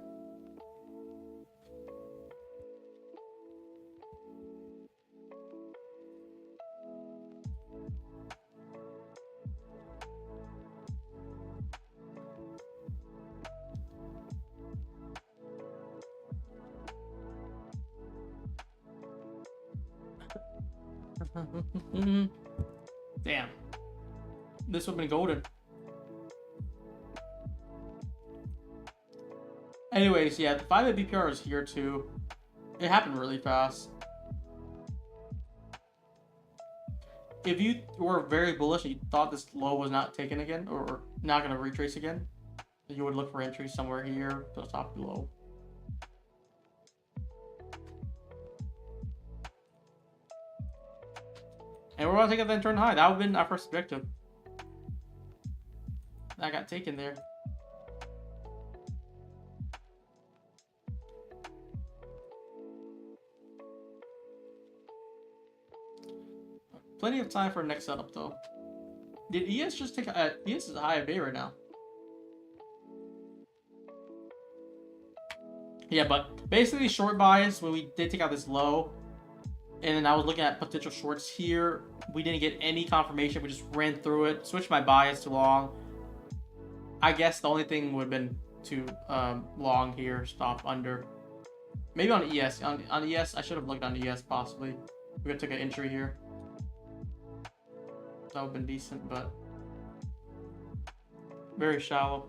Damn. This would have been golden. Anyways, yeah, the 5-minute BPR is here too. It happened really fast. If you were very bullish and you thought this low was not taken again, or not going to retrace again, you would look for entry somewhere here to the top below. And we're about to take it then turn high. That would have been our first objective. That got taken there. Plenty of time for a next setup though. Did ES just take a ES is a high bay right now? Yeah, but basically short buys when we did take out this low. And then I was looking at potential shorts here. We didn't get any confirmation. We just ran through it. Switched my bias to long. I guess the only thing would have been to long here. Stop under. Maybe on ES. On ES, I should have looked on ES possibly. We could have took an entry here. That would have been decent, but very shallow.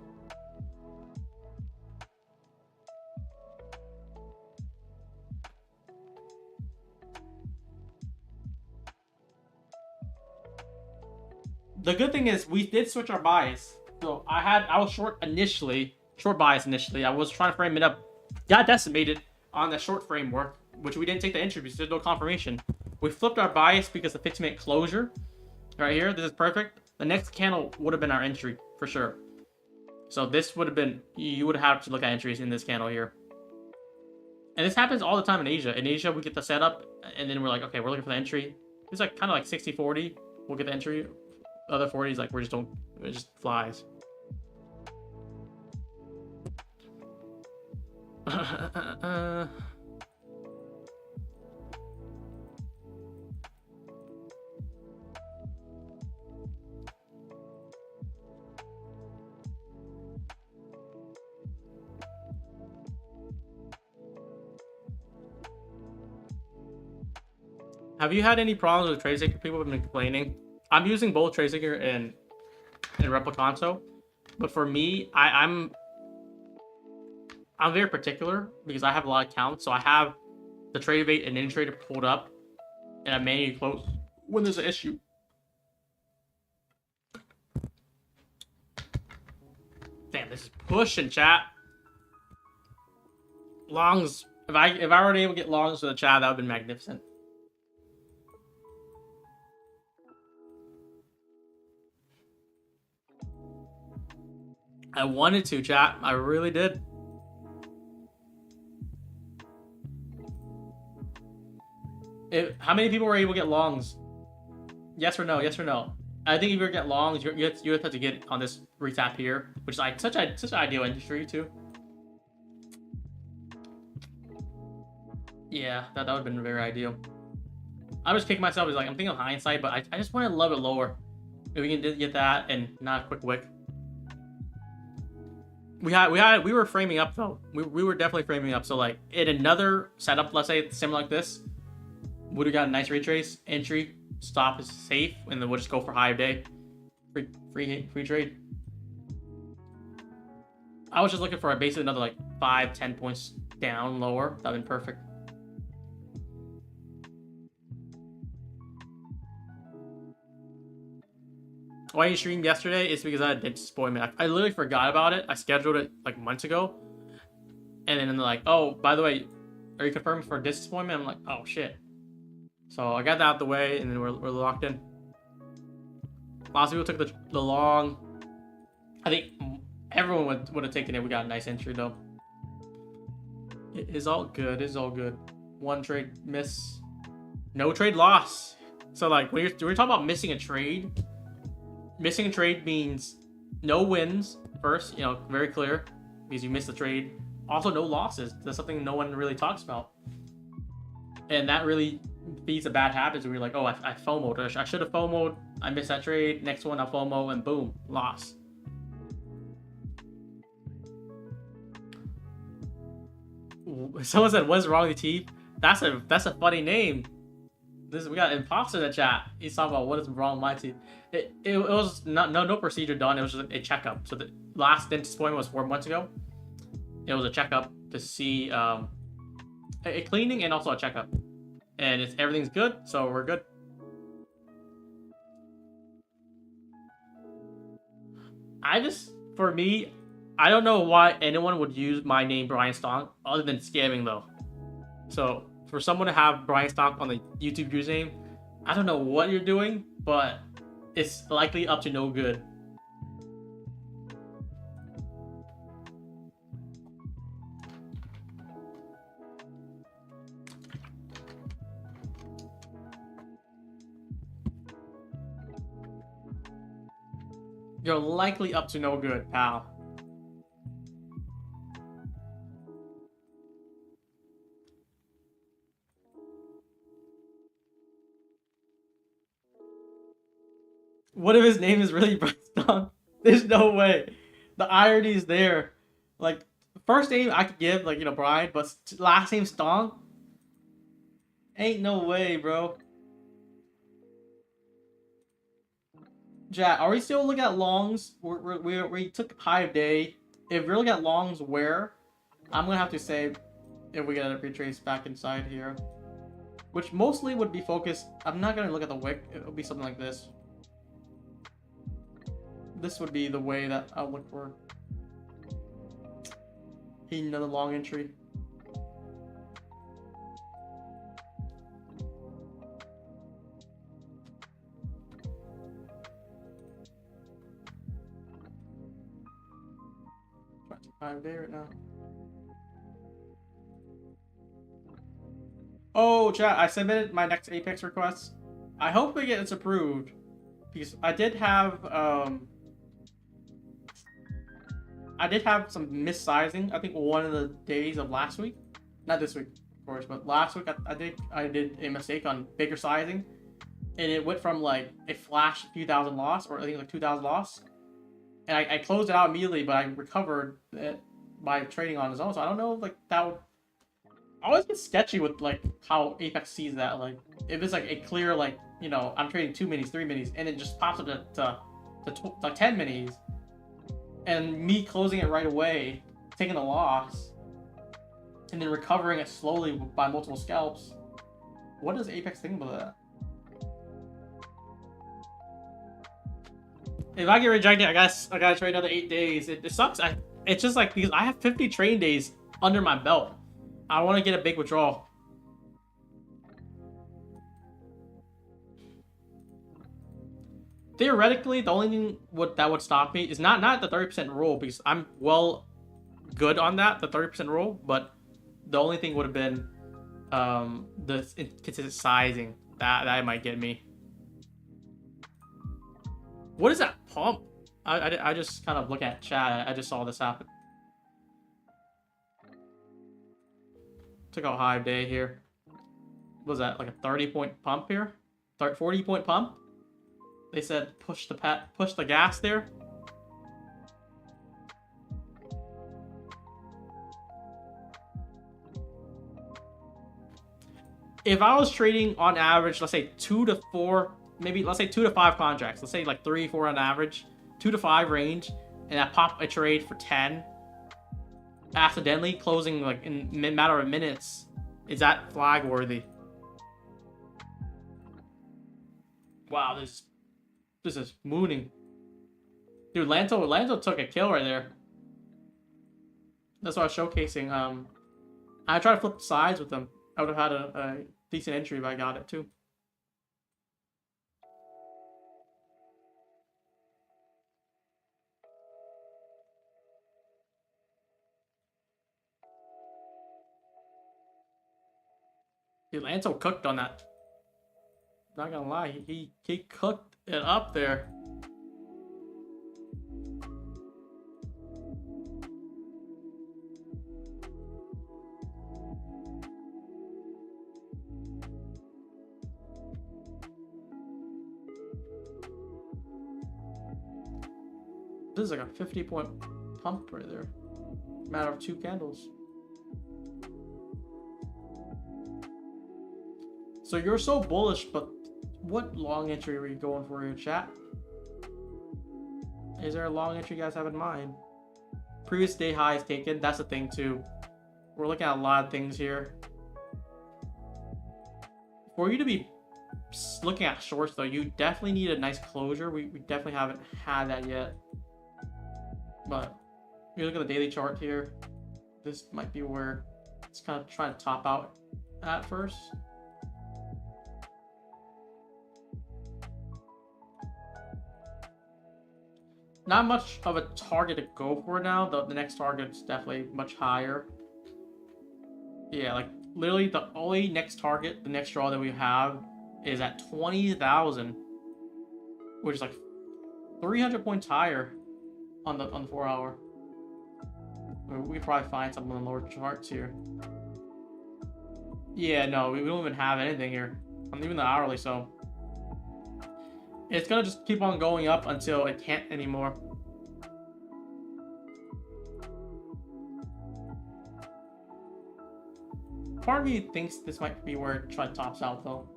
The good thing is we did switch our bias. So I was short bias initially. I was trying to frame it up. Got decimated on the short framework, which we didn't take the entry because there's no confirmation. We flipped our bias because the 15-minute closure right here, this is perfect. The next candle would have been our entry for sure. So this would have been, you would have to look at entries in this candle here. And this happens all the time in Asia. In Asia, we get the setup and then we're like, okay, we're looking for the entry. It's like kind of like 60-40. We'll get the entry. The other 40s, like, it just flies. Have you had any problems with TradeSaker? People have been complaining. I'm using both TradeSaker and Replicanto, but for me, I'm very particular because I have a lot of accounts. So I have the TradeMate and InTrader pulled up, and I manually close when there's an issue. Damn, this is pushing, chat. Longs. If I were able to get longs to the chat, that would have been magnificent. I wanted to, chat. I really did. How many people were able to get longs? Yes or no? Yes or no? I think if you get longs, you have to get on this retap here, which is like such an ideal industry too. Yeah, that would have been very ideal. I'm just kicking myself. It's like I'm thinking of hindsight, but I just want to love it lower. If we can get that and not a quick wick. We were framing up though. We were definitely framing up. So like in another setup, let's say similar like this, would have got a nice retrace, entry, stop is safe, and then we'll just go for high day. Free trade. I was just looking for basically another like 5-10 points down lower. That'd been perfect. Why you streamed yesterday is because I had dentist appointment. I literally forgot about it. I scheduled it like months ago. And then they're like, oh, by the way, are you confirmed for a dentist appointment? I'm like, oh, shit. So I got that out of the way, and then we're locked in. Lots of people took the long. I think everyone would have taken it. We got a nice entry, though. It is all good. It's all good. One trade miss. No trade loss. So, like, when we're talking about missing a trade means no wins first, you know, very clear, because you missed the trade. Also, no losses. That's something no one really talks about. And that really feeds the bad habits where you're like, oh, I FOMO'd. I should have FOMO'd. I missed that trade. Next one, I FOMO, and boom, loss. Someone said, "What's wrong with your teeth?" That's a funny name. We got imposter in the chat. He's talking about what is wrong with my teeth. It was no procedure done. It was just a checkup. So the last dentist appointment was 4 months ago. It was a checkup to see a cleaning and also a checkup, and everything's good, so we're good. For me, I don't know why anyone would use my name Brian Stonk other than scamming though. So for someone to have Brian Stonk on the YouTube username, I don't know what you're doing, but it's likely up to no good. You're likely up to no good, pal. What if his name is really Brian Stonk? There's no way. The irony is there. Like, first name I could give, like, you know, Brian, but last name Stonk? Ain't no way, bro. Jack, are we still looking at longs? We took high of day. If we're looking at longs, where? I'm gonna have to say, if we get a retrace back inside here, which mostly would be focused. I'm not gonna look at the wick. It'll be something like this. This would be the way that I'll look for another long entry. Day right now. Oh, chat! I submitted my next Apex request. I hope it gets approved because I did have some missizing. I think one of the days of last week, not this week, of course, but last week I did a mistake on bigger sizing, and it went from like a flash few thousand loss, or I think like 2,000 loss. And I closed it out immediately, but I recovered it by trading on its own. So I don't know if like that would. I always get sketchy with like how Apex sees that. Like if it's like a clear, like, you know, I'm trading 2 minis, 3 minis, and it just pops up to 10 minis, and me closing it right away, taking a loss, and then recovering it slowly by multiple scalps. What does Apex think about that? If I get rejected, I guess I gotta trade another 8 days. It sucks. It's just like, because I have 50 trading days under my belt. I want to get a big withdrawal. Theoretically, the only thing that would stop me is not the 30% rule, because I'm well good on that, the 30% rule. But the only thing would have been the inconsistent sizing that might get me. What is that pump? I just kind of look at chat. I just saw this happen. Took a high day here. What was that, like a 30-point pump here? 40-point pump? They said push the gas there. If I was trading on average, let's say 2 to 4. Maybe let's say 2 to 5 contracts. Let's say like 3, 4 on average, 2 to 5 range, and I pop a trade for 10, accidentally closing like in a matter of minutes. Is that flag worthy? Wow, there's This is mooning. Dude, Lanto took a kill right there. That's what I was showcasing. I tried to flip sides with them. I would have had a decent entry if I got it too. Dude, Lanto cooked on that. Not gonna lie, he cooked it up there. This is like a 50-point pump right there. Matter of 2 candles. So you're so bullish, but what long entry are you going for here, chat? Is there a long entry you guys have in mind? Previous day high is taken. That's the thing too. We're looking at a lot of things here. For you to be looking at shorts though, you definitely need a nice closure. We definitely haven't had that yet. But if you look at the daily chart here, this might be where it's kind of trying to top out at first. Not much of a target to go for now. The next target's definitely much higher. Yeah, like literally the only next target, the next draw that we have is at 20,000, which is like 300 points higher on the 4 hour. We could probably find something on the lower charts here. Yeah, no, we don't even have anything here on even the hourly, so it's gonna just keep on going up until it can't anymore. Part of me thinks this might be where it tops out though.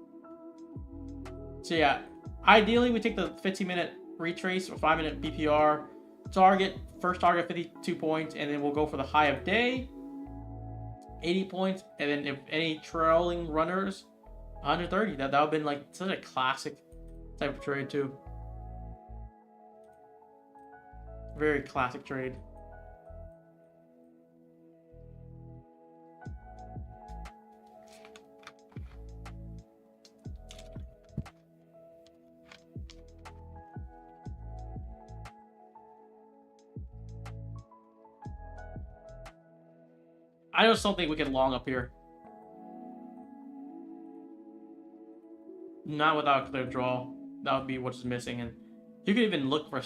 So yeah, ideally we take the 15-minute retrace or 5-minute BPR target, first target 52 points, and then we'll go for the high of day, 80 points, and then if any trailing runners, 130. That would have been like such a classic type of trade too. Very classic trade. I just don't think we can long up here. Not without a clear draw. That would be what's missing. And you could even look for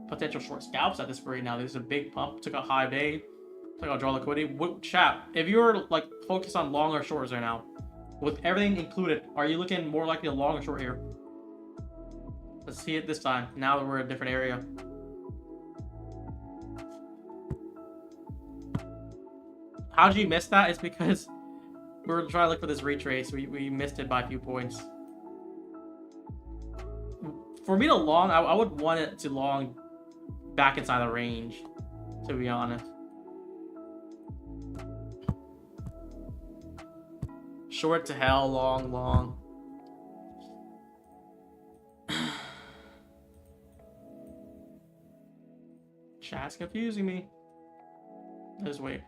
potential short scalps at this rate now. This is a big pump. Took a high day. Took out draw liquidity. Chat, if you're like focused on long or shorts right now, with everything included, are you looking more likely a long or short here? Let's see it this time. Now that we're in a different area. How did you miss that? It's because we were trying to look for this retrace. We missed it by a few points. For me to long, I would want it to long back inside the range, to be honest. Short to hell, long. Chat's confusing me. Just wait.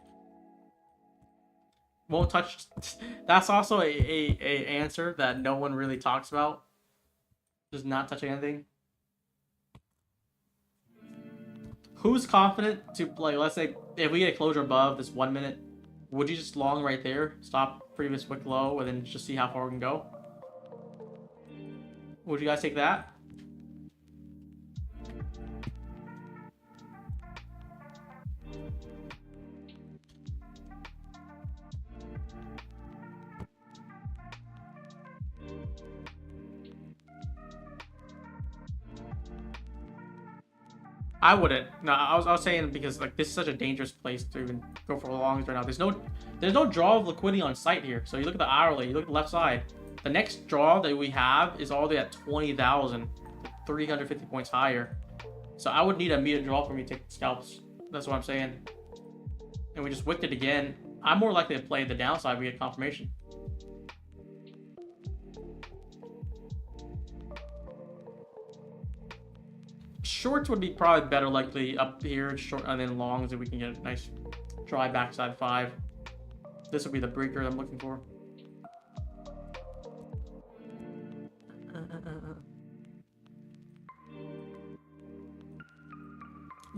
Won't touch. That's also a answer that no one really talks about. Just not touching anything. Who's confident to, like, let's say if we get a closure above this 1 minute, would you just long right there, stop previous wick low, and then just see how far we can go? Would you guys take that? I wouldn't. No, I was saying because like this is such a dangerous place to even go for longs right now. There's no draw of liquidity on site here. So you look at the hourly, you look at the left side. The next draw that we have is all the way at 20,000, 350 points higher. So I would need a immediate draw for me to take scalps. That's what I'm saying. And we just wicked it again. I'm more likely to play the downside if we get confirmation. Shorts would be probably better likely up here, short, and then longs if we can get a nice dry backside 5. This would be the breaker I'm looking for.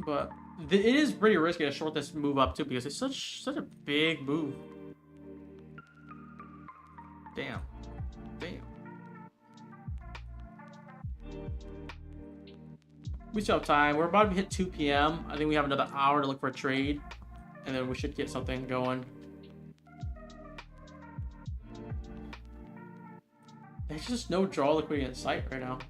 But it is pretty risky to short this move up too because it's such a big move. Damn. We still have time. We're about to hit 2 p.m. I think we have another hour to look for a trade, and then we should get something going. There's just no draw liquidity in sight right now.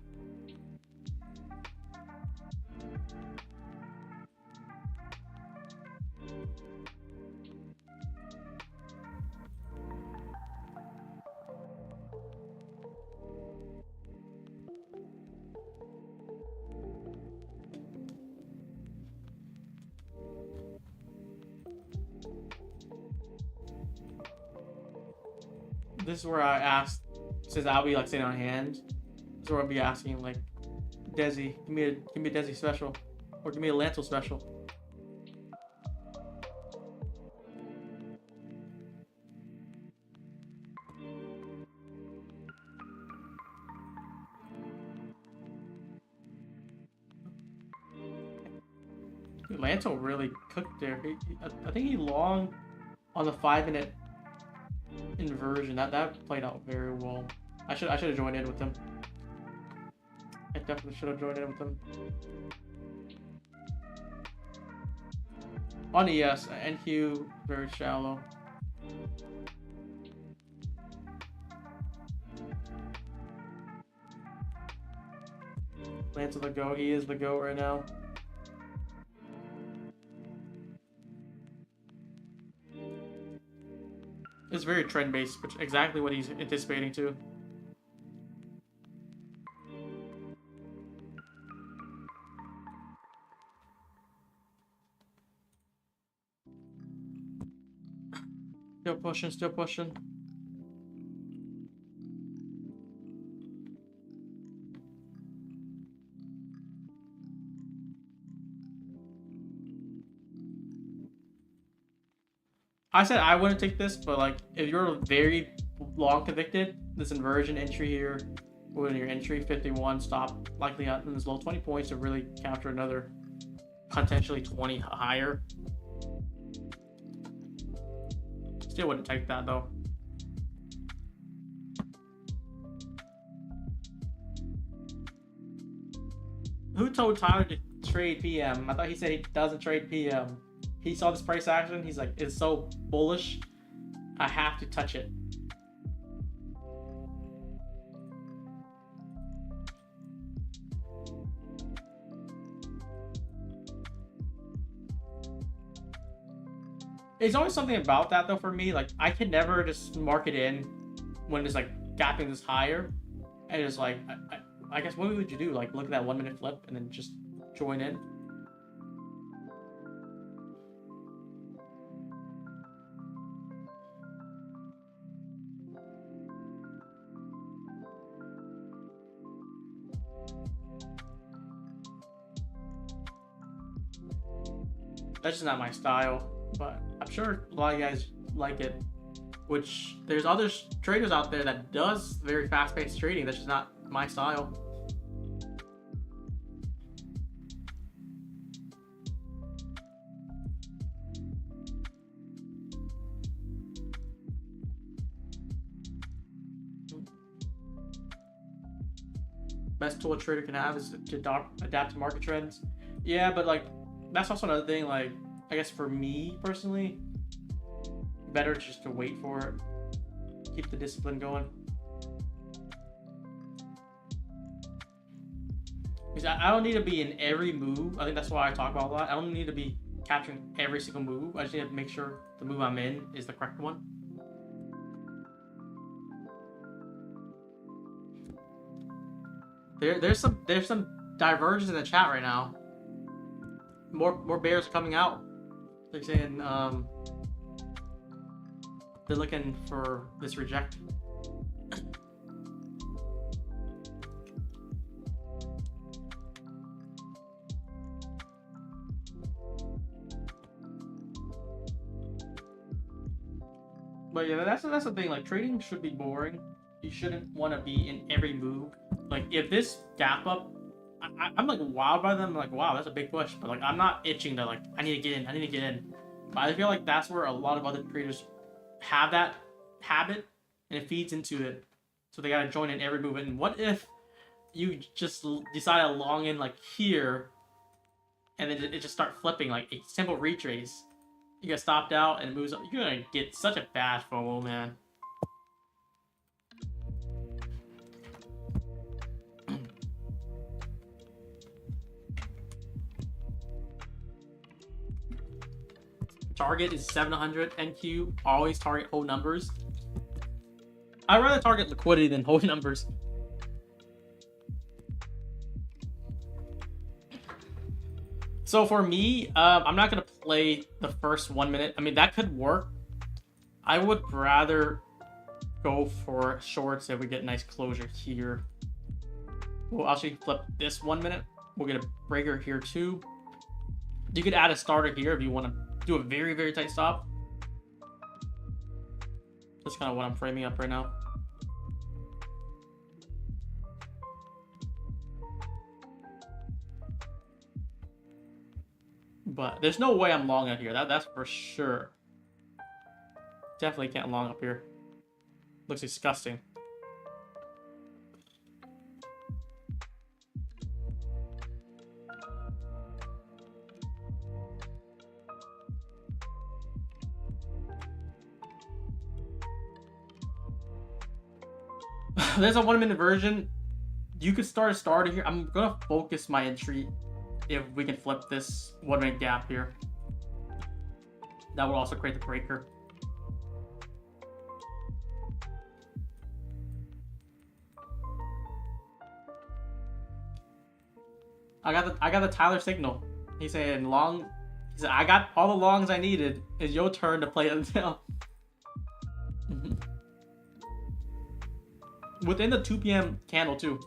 This is where I asked, since I'll be like sitting on hand, this is where I'll be asking like, Desi, give me a Desi special, or give me a Lanto special. Lanto really cooked there. I think he long on the 5-minute inversion. That played out very well. I should have joined in with him. I definitely should have joined in with him. On ES, NQ very shallow. Lance of the GOAT. He is the GOAT right now. It's very trend-based, which is exactly what he's anticipating too. Still pushing. I said I wouldn't take this, but like if you're very long convicted, this inversion entry here, when your entry 51 stop likely out in this low 20 points to really capture another potentially 20 higher. Still wouldn't take that though. Who told Tyler to trade PM? I thought he said he doesn't trade PM. He saw this price action. He's like, it's so bullish. I have to touch it. There's always something about that though for me. Like I can never just mark it in when it's like gapping this higher, and it's like I guess what would you do? Like look at that 1 minute flip and then just join in. That's just not my style, but I'm sure a lot of you guys like it. Which there's other traders out there that does very fast-paced trading. That's just not my style. Best tool a trader can have is to adapt to market trends. Yeah, but like that's also another thing. Like I guess for me personally, better just to wait for it, keep the discipline going. Because I don't need to be in every move. I think that's why I talk about a lot. I don't need to be capturing every single move. I just need to make sure the move I'm in is the correct one. There's some divergence in the chat right now. More bears coming out. They're saying they're looking for this reject. But yeah, that's the thing. Like trading should be boring. You shouldn't want to be in every move. Like if this gap up, I'm like wowed by them. I'm like, wow, that's a big push. But like I'm not itching to like I need to get in. I need to get in. But I feel like that's where a lot of other traders have that habit, and it feeds into it. So they gotta join in every move. And what if you just decide to long in like here, and then it just start flipping like a simple retrace? You get stopped out and it moves up. You're gonna get such a bad FOMO, man. Target is 700 NQ. Always target whole numbers. I'd rather target liquidity than whole numbers. So for me, I'm not going to play the first 1 minute. I mean, that could work. I would rather go for shorts if we get a nice closure here. We'll actually flip this 1 minute. We'll get a breaker here too. You could add a starter here if you want to do a very, very tight stop. That's kind of what I'm framing up right now. But there's no way I'm long out here. That's for sure. Definitely can't long up here. Looks disgusting. There's a 1 minute version. You could start a starter here. I'm gonna focus my entry if we can flip this 1 minute gap here. That will also create the breaker. I got the Tyler signal. He's saying long. He said I got all the longs I needed. It's your turn to play it now. Within the 2 p.m. candle too.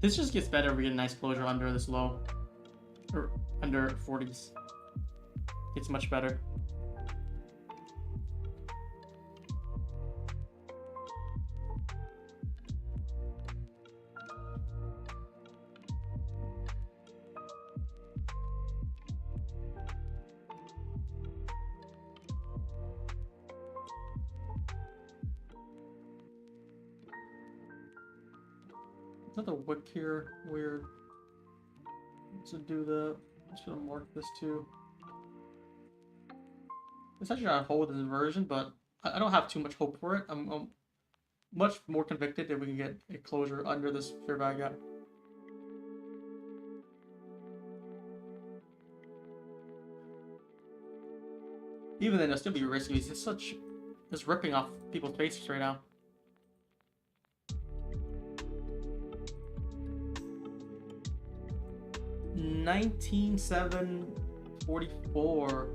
This just gets better if we get a nice closure under this low. Or under 40s. It's much better. Another wick here, weird. To do the, I'm just gonna mark this too. It's actually on hold in the version, but I don't have too much hope for it. I'm much more convicted that we can get a closure under this fair value gap. Even then, it'll still be risky. It's ripping off people's faces right now. $19,744.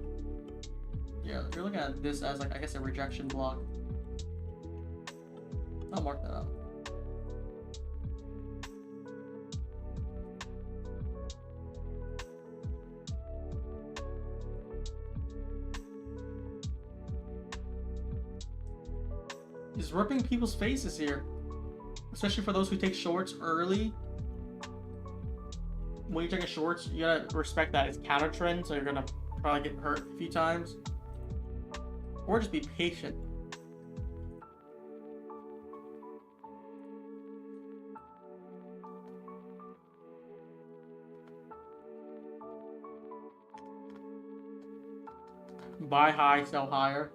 Yeah, you're looking at this as like I guess a rejection block. I'll mark that out. He's ripping people's faces here, especially for those who take shorts early. When you're taking shorts, you gotta respect that it's counter trend, so you're gonna probably get hurt a few times. Or just be patient. Buy high, sell higher.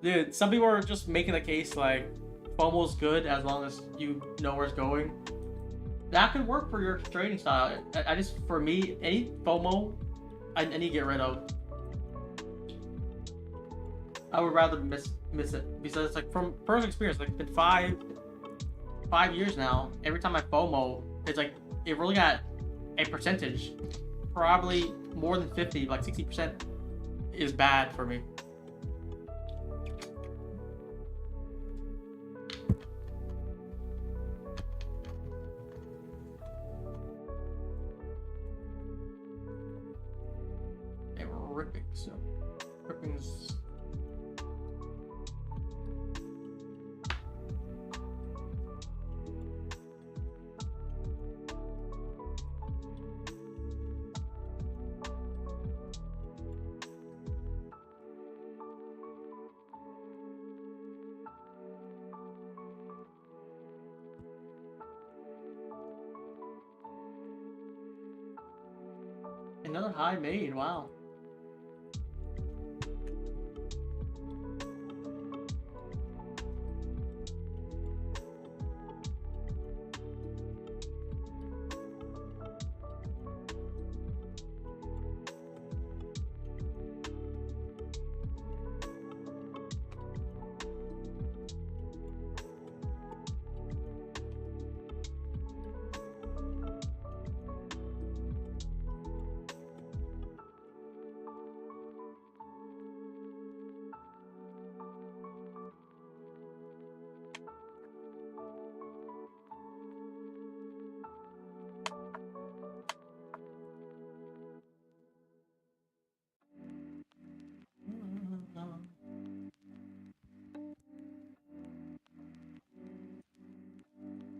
Dude, some people are just making the case like FOMO's good as long as you know where it's going. That could work for your trading style. I just, for me, any FOMO, I need to get rid of. I would rather miss it because it's like from personal experience. Like it's been five years now. Every time I FOMO, it's like it really got a percentage, probably more than 50, like 60% is bad for me. They were ripping, so ripping is. Another high made, wow.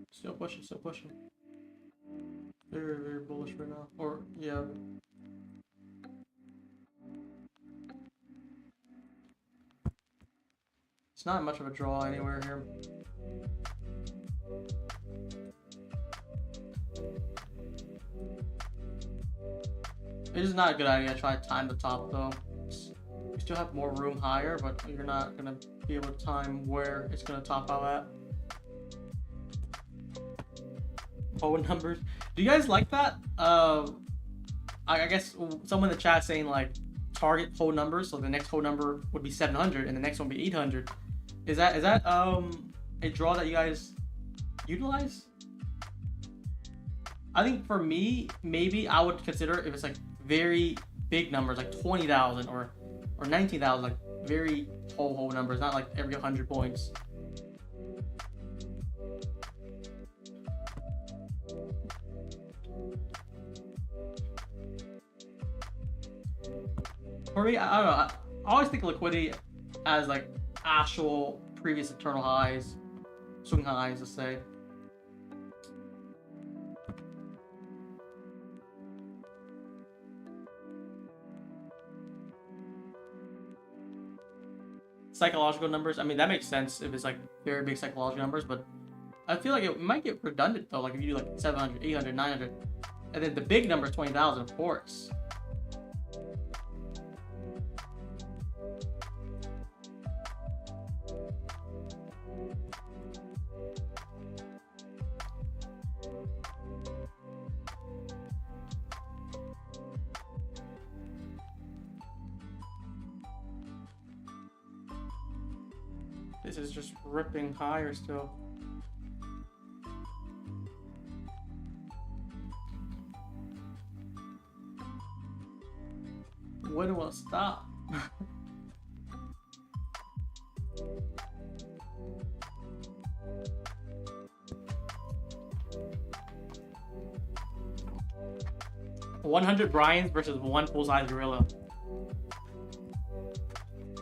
Still pushing, still pushing. Very, very bullish right now. Or, yeah. It's not much of a draw anywhere here. It is not a good idea to try to time the top though. You still have more room higher, but you're not gonna be able to time where it's gonna top out at. Whole numbers. Do you guys like that? I guess someone in the chat saying like target whole numbers, so the next whole number would be 700 and the next one would be 800. Is that a draw that you guys utilize? I think for me, maybe I would consider if it's like very big numbers, like 20,000 or 19,000, like very whole numbers, not like every 100 points. For me, I don't know. I always think of liquidity as like actual previous internal highs, swing highs, let's say. Psychological numbers, I mean, that makes sense if it's like very big psychological numbers, but I feel like it might get redundant though, like if you do like 700, 800, 900, and then the big number is 20,000, of course. This is just ripping higher still. When will it stop? $100 Bryans versus one full-size gorilla.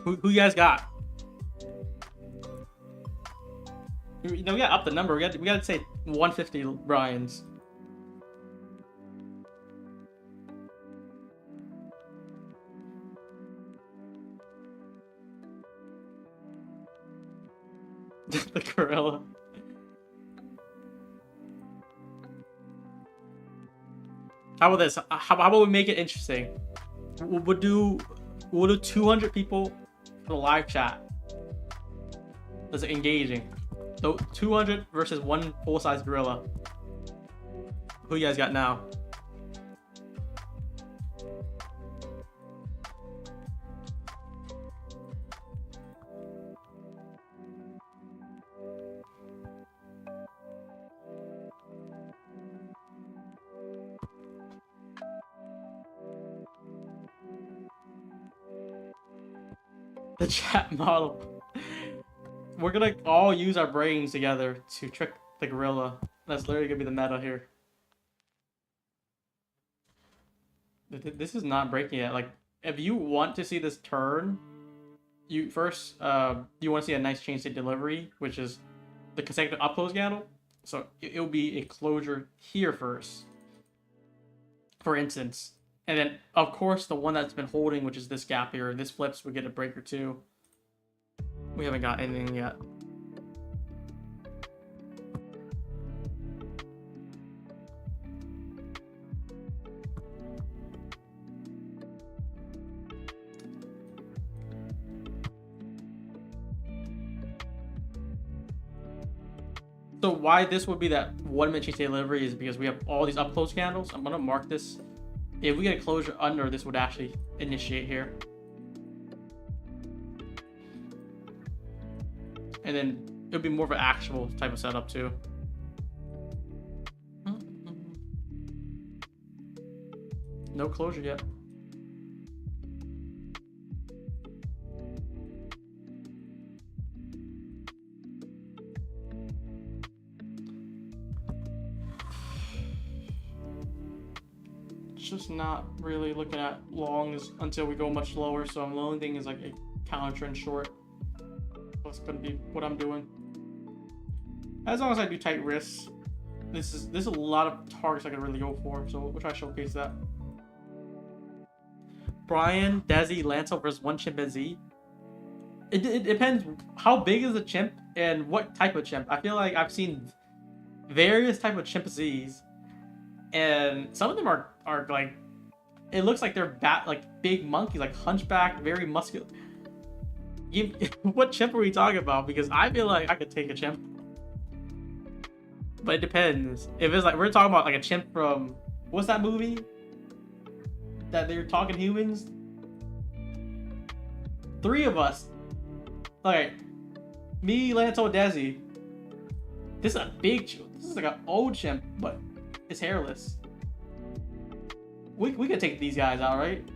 Who you guys got? You know, we gotta up the number. We gotta say 150 Bryans. The gorilla. How about this? How about we make it interesting? We'll do 200 people for the live chat. That's engaging. So 200 versus one full-size gorilla. Who you guys got now? The chat model. We're gonna all use our brains together to trick the gorilla. That's literally gonna be the meta here. This is not breaking yet. Like, if you want to see this turn, you first you want to see a nice chain state delivery, which is the consecutive up close candle. So it'll be a closure here first, for instance, and then of course the one that's been holding, which is this gap here. This flips, we get a break or two. We haven't got anything yet. So why this would be that 1 minute chain state delivery is because we have all these up close candles. I'm gonna mark this. If we get a closure under, this would actually initiate here. And then it would be more of an actual type of setup too. No closure yet. Just not really looking at longs until we go much lower. So I'm only thing is like a counter trend short. That's gonna be what I'm doing. As long as I do tight risks, there's a lot of targets I can really go for. So we'll try to showcase that. Brian, Desi, Lancel versus one chimpanzee. It depends how big is the chimp and what type of chimp. I feel like I've seen various type of chimpanzees, and some of them are like, it looks like they're like big monkeys, like hunchback, very muscular. What chimp are we talking about? Because I feel like I could take a chimp, but it depends. If it's like we're talking about like a chimp from what's that movie that they're talking humans? 3 of us. Like me, Lanto, Desi. This is a big chimp. This is like an old chimp, but it's hairless. We could take these guys out, right?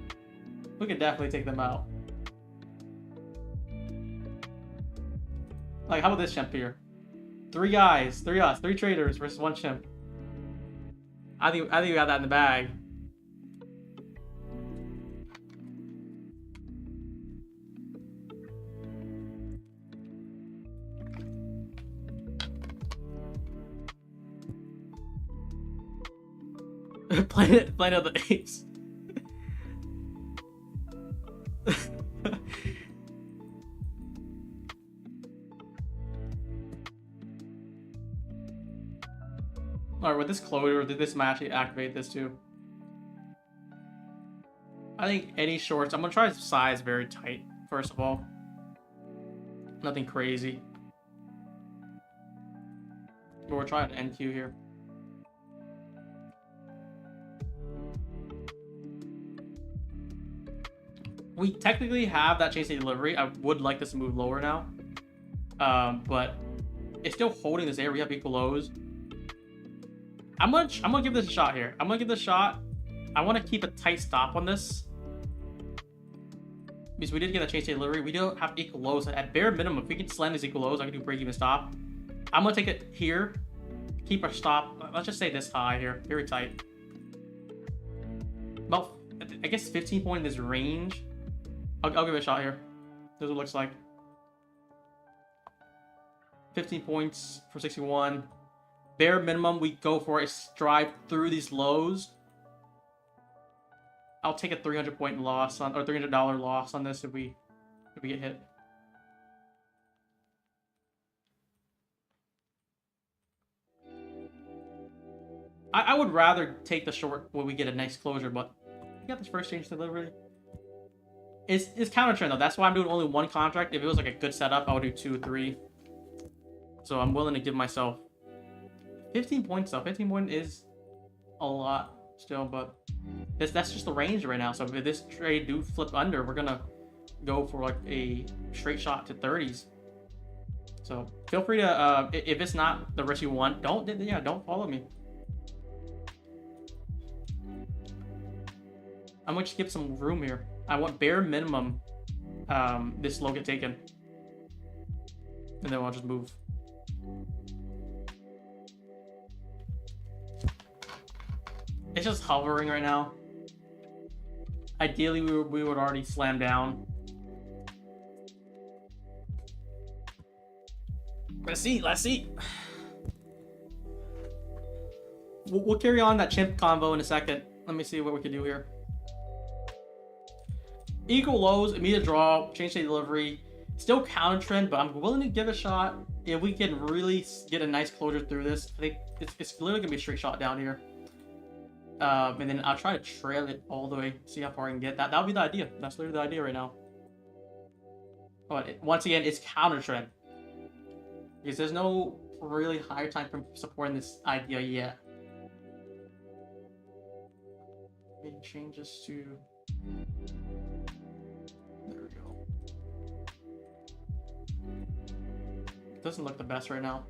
We could definitely take them out. Like, how about this chimp here? 3 guys, 3 us, 3 traders versus 1 chimp. I think we got that in the bag. Planet of the Apes. Alright, with this closure, this might actually activate this too. I think any shorts, I'm gonna try to size very tight, first of all. Nothing crazy. But we're trying an NQ here. We technically have that chain state delivery. I would like this to move lower now. But it's still holding this area. We have equal lows. I'm gonna give this a shot here. I'm gonna give this a shot. I want to keep a tight stop on this, because we did get a chain state delivery. We don't have equal lows. At bare minimum, if we can slam these equal lows, I can do break even stop. I'm gonna take it here, keep our stop. Let's just say this high here, very tight. About, I guess 15 point in this range. I'll give it a shot here. This is what it looks like. 15 points for 61. Bare minimum, we go for a strive through these lows. I'll take a 300 point loss on, or $300 loss on this if we get hit. I would rather take the short when we get a nice closure, but we got this first change delivery. It's counter trend though. That's why I'm doing only 1 contract. If it was like a good setup, I would do 2 or 3. So I'm willing to give myself 15 points though. 15 points is a lot still, but that's just the range right now. So if this trade do flip under, we're gonna go for like a straight shot to 30s. So feel free to if it's not the risk you want, don't follow me. I'm gonna just give some room here. I want bare minimum this low get taken. And then we'll just move. It's just hovering right now. Ideally, we would already slam down. Let's see. We'll carry on that chimp combo in a second. Let me see what we can do here. Equal lows, immediate draw, change state delivery. Still counter trend, but I'm willing to give it a shot. If we can really get a nice closure through this, I think it's literally gonna be a straight shot down here. And then I'll try to trail it all the way, see how far I can get. That would be the idea. That's literally the idea right now. But once again, it's counter trend. Because there's no really higher time frame supporting this idea yet. It changes to... There we go. It doesn't look the best right now.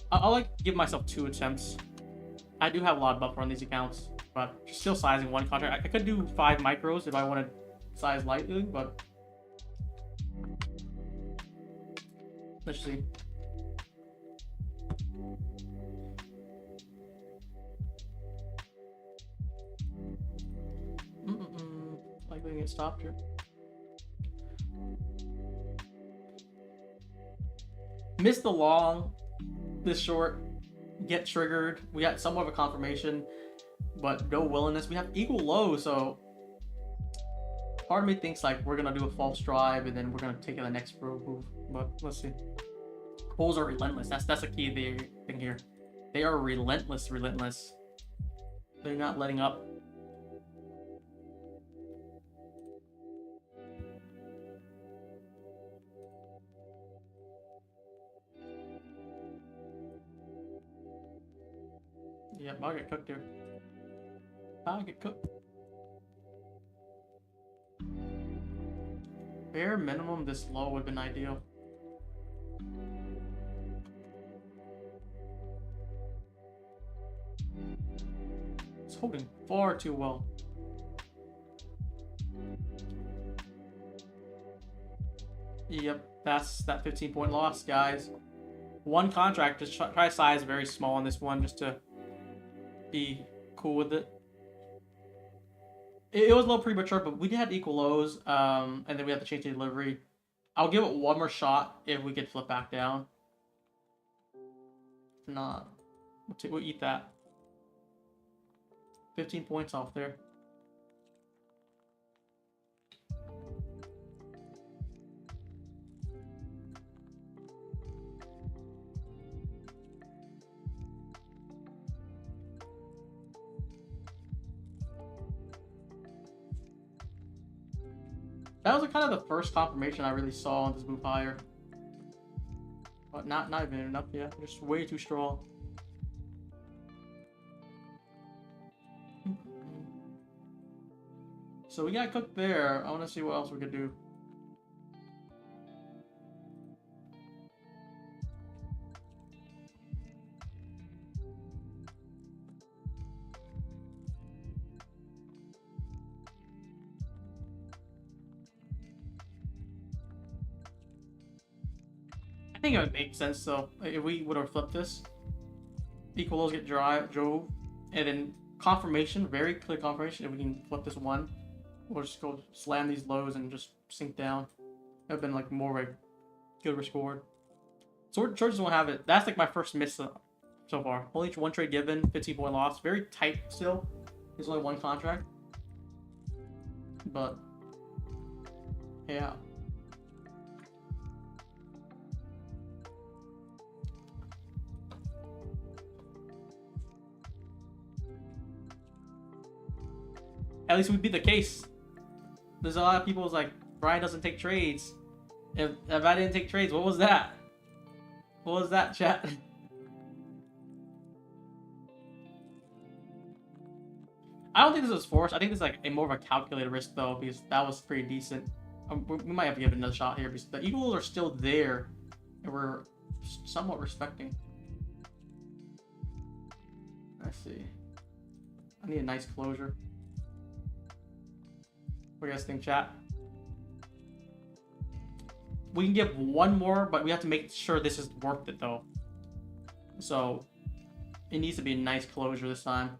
I'll like give myself 2 attempts. I do have a lot of buffer on these accounts, but still sizing one contract. I could do 5 micros if I wanted to size lightly, but let's see. Like we get stopped here. Missed the long, this short, get triggered. We got somewhat of a confirmation, but no willingness. We have equal lows, so part of me thinks like we're gonna do a false drive and then we're gonna take it the next move. But let's see. Bulls are relentless. That's a key thing here. They are relentless. They're not letting up. Yep, I'll get cooked here. I'll get cooked. Bare minimum, this low would have been ideal. It's holding far too well. Yep, that's that 15-point loss, guys. One contract, just try size very small on this one just to be cool with it. It was a little premature, but we did have equal lows, and then we have to change the delivery. I'll give it one more shot if we could flip back down. If not, we'll eat that. 15 points off there. That was kind of the first confirmation I really saw on this move higher. But not even enough yet. Just way too strong. So we got cooked there. I want to see what else we could do. I think it would make sense though. If we would have flipped this, equal lows get drove, and then confirmation, very clear confirmation. If we can flip this one, we'll just go slam these lows and just sink down. That would have been like more of a good risk reward. So George won't have it. That's like my first miss so far. Only one trade given, 15-point loss. Very tight still. There's only one contract, but yeah. At least would be the case. There's a lot of people who's like, Brian doesn't take trades. If I didn't take trades, what was that? What was that, chat? I don't think this was forced. I think this is like a more of a calculated risk though, because that was pretty decent. We might have to give it another shot here because the equals are still there, and we're somewhat respecting. Let's see. I need a nice closure. What do you guys think, chat? We can give one more, but we have to make sure this is worth it though. So it needs to be a nice closure this time.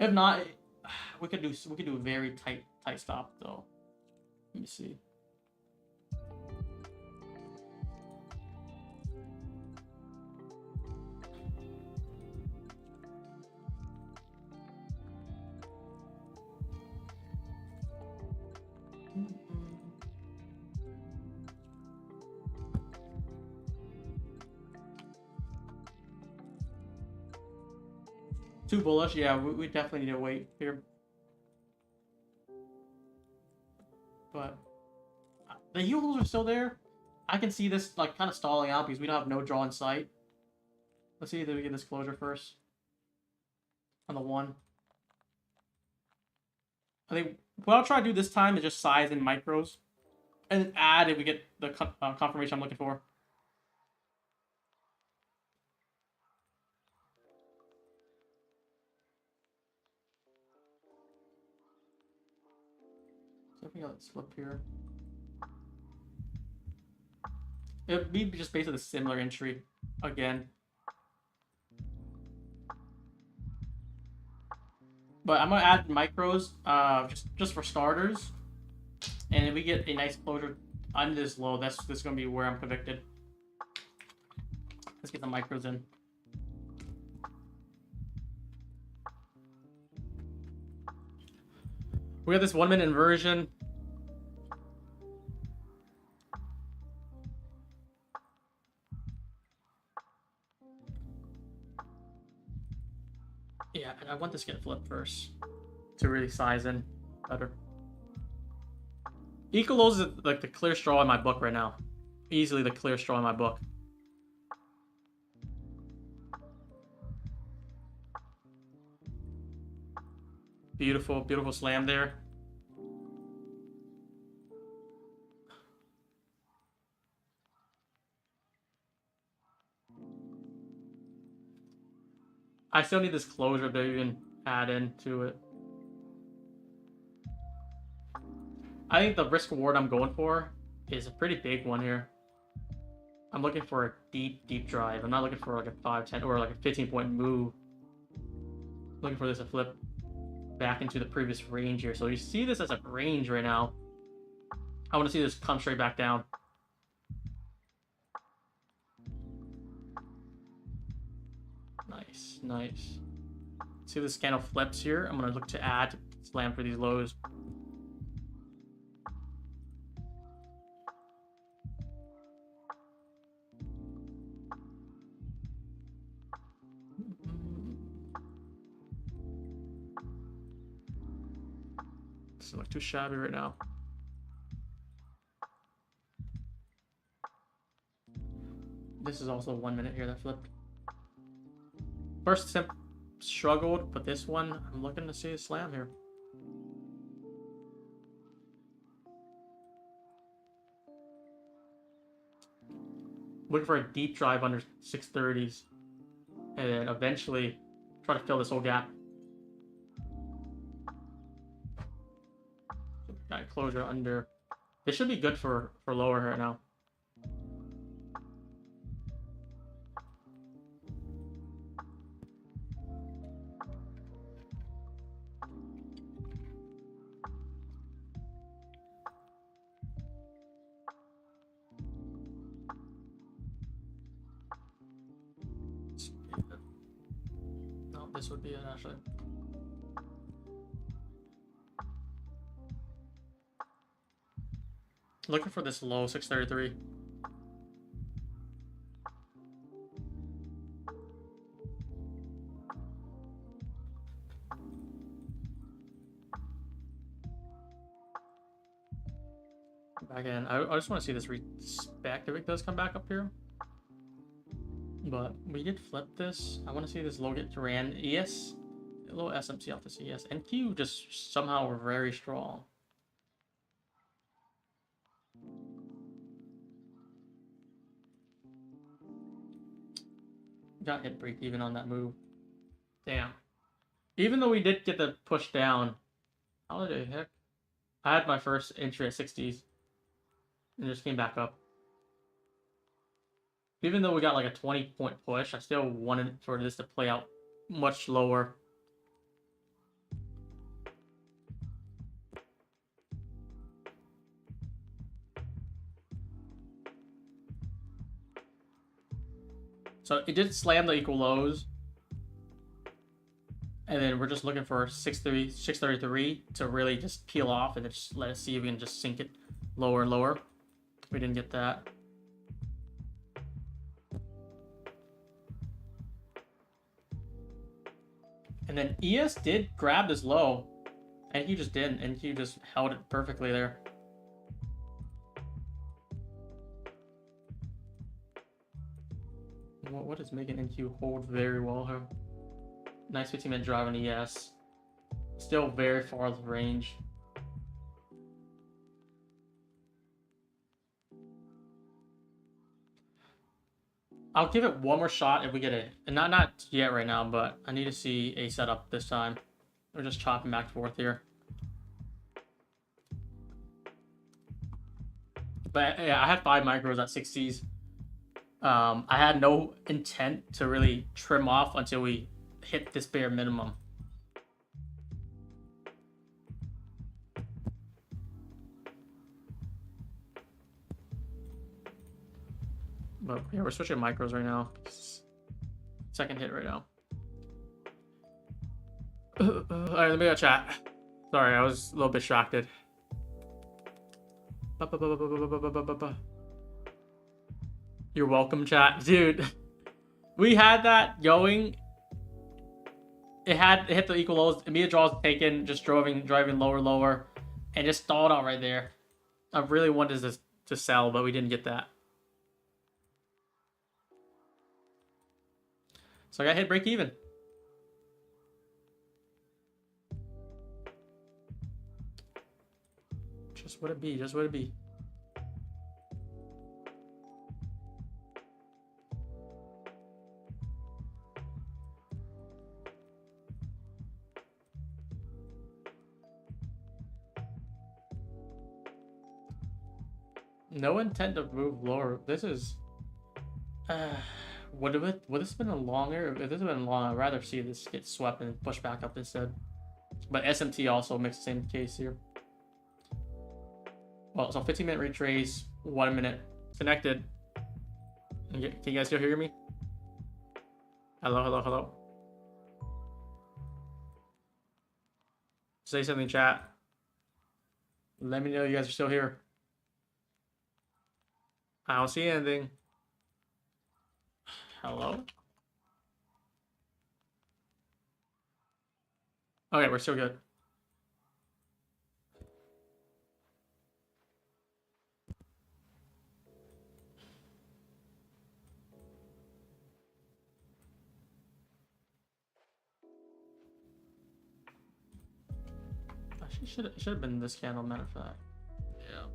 If not, we could do a very tight stop though. Let me see. Too bullish, yeah. We definitely need to wait here. But the yields are still there. I can see this like kind of stalling out because we don't have no draw in sight. Let's see if we get this closure first. On the 1. I think what I'll try to do this time is just size in micros. And then add if we get the confirmation I'm looking for. So I think let's flip here. It would be just basically a similar entry again. But I'm gonna add micros just for starters. And if we get a nice closure under this low, this is gonna be where I'm convicted. Let's get the micros in. We have this 1 minute inversion. Yeah, and I want this to get flipped first to really size in better. Equal lows is like the clear straw in my book right now. Easily the clear straw in my book. Beautiful, beautiful slam there. I still need this closure to even add into it. I think the risk reward I'm going for is a pretty big one here. I'm looking for a deep drive. I'm not looking for like a 5, 10, or like a 15-point move. I'm looking for this to flip back into the previous range here. So you see this as a range right now. I want to see this come straight back down. Nice, nice. See this candle flips here. I'm going to look to add slam for these lows. Doesn't look too shabby right now. This is also 1 minute here that flipped. First simp struggled, but this one, I'm looking to see a slam here. Looking for a deep drive under 630s. And then eventually try to fill this whole gap. Got closure under. This should be good for lower right now. No, this would be it actually. Looking for this low 633. Back in. I just want to see this respect if it does come back up here. But we did flip this. I want to see this low get ran. ES, a little SMC off this ES. And Q just somehow were very strong. Got hit break even on that move. Damn. Even though we did get the push down, how the heck? I had my first entry at 60s and just came back up. Even though we got like a 20-point push, I still wanted for this to play out much lower. So it did slam the equal lows. And then we're just looking for 633 to really just peel off and just let us see if we can just sink it lower and lower. We didn't get that. And then ES did grab this low, and he just didn't, and he just held it perfectly there. What is making NQ hold very well here? Nice 15-minute drive on ES. Still very far out of range. I'll give it one more shot if we get it. And not yet right now, but I need to see a setup this time. We're just chopping back and forth here. But yeah, I had 5 micros at 60s. I had no intent to really trim off until we hit this bare minimum. But yeah, we're switching micros right now. Second hit right now. Alright, let me go chat. Sorry, I was a little bit distracted. You're welcome, chat. Dude, we had that going. It hit the equal lows. Immediate draws taken, just driving lower, and just stalled out right there. I really wanted to sell, but we didn't get that. So I got hit break even. Just what it be, just what it be. No intent to move lower. This is would this have been a longer? If this had been long, I'd rather see this get swept and push back up instead. But SMT also makes the same case here. Well, so 15-minute retrace, 1 minute connected. Can you guys still hear me? Hello. Say something, chat. Let me know you guys are still here. I don't see anything. Hello? Okay, we're still good. Actually, should have been this candle, matter of fact. Yeah.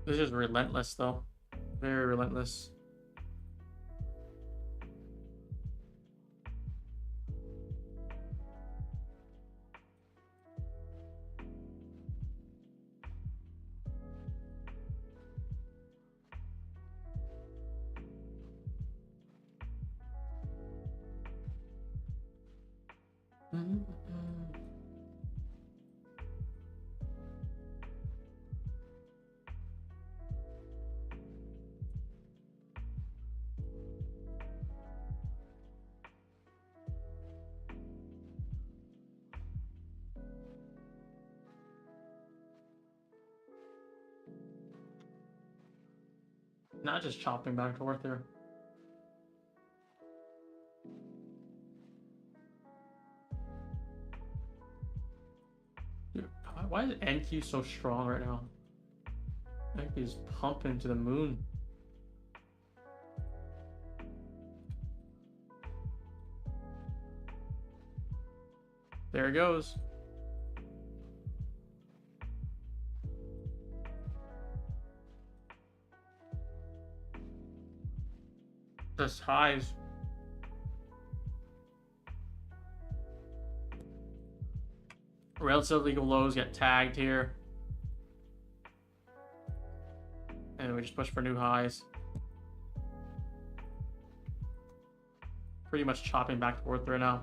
This is relentless, though. Very relentless. Not just chopping back and forth here. Dude, why is NQ so strong right now? NQ is pumping to the moon. There it goes. Just highs. Relatively lows get tagged here. And we just push for new highs. Pretty much chopping back and forth right now.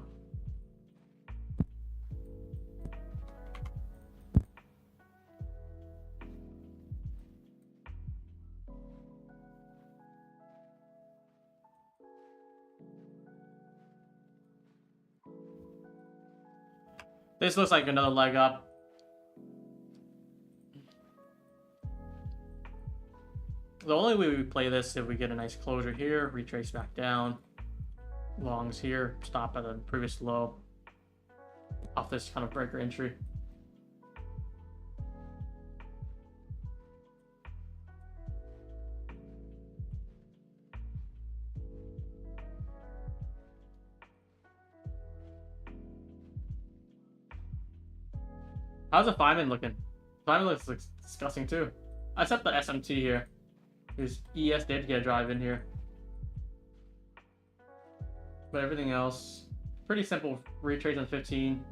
This looks like another leg up. The only way we play this is if we get a nice closure here, retrace back down, longs here, stop at the previous low off this kind of breaker entry. How's the Feynman looking? Feynman looks disgusting too. I set the SMT here. His ES did get a drive in here. But everything else, pretty simple. Retrace on 15.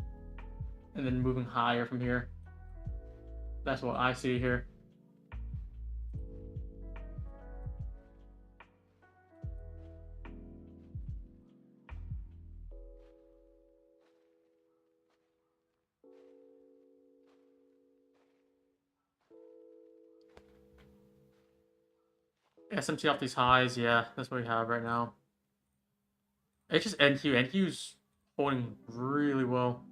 And then moving higher from here. That's what I see here. SMT off these highs, yeah, that's what we have right now. It's just NQ. NQ's holding really well,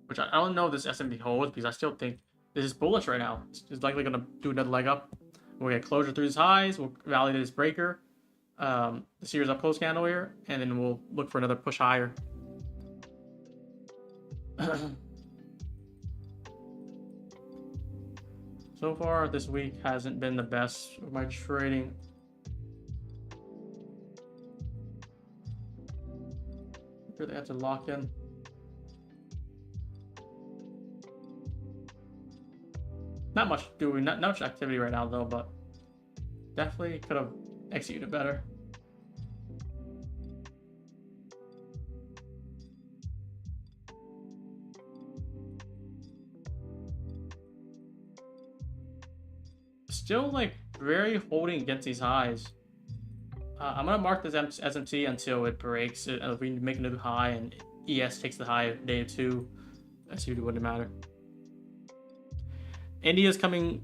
which I don't know if this SMT holds because I still think this is bullish right now. It's likely going to do another leg up. We'll get closure through these highs. We'll validate this breaker, the series up close candle here, and then we'll look for another push higher. So far, this week hasn't been the best of my trading. Really have to lock in. Not much doing, not much activity right now though, but definitely could have executed better. Still like very holding against these highs. I'm gonna mark this SMT until it breaks. If we make a new high and ES takes the high of day 2, that's usually wouldn't matter. India's coming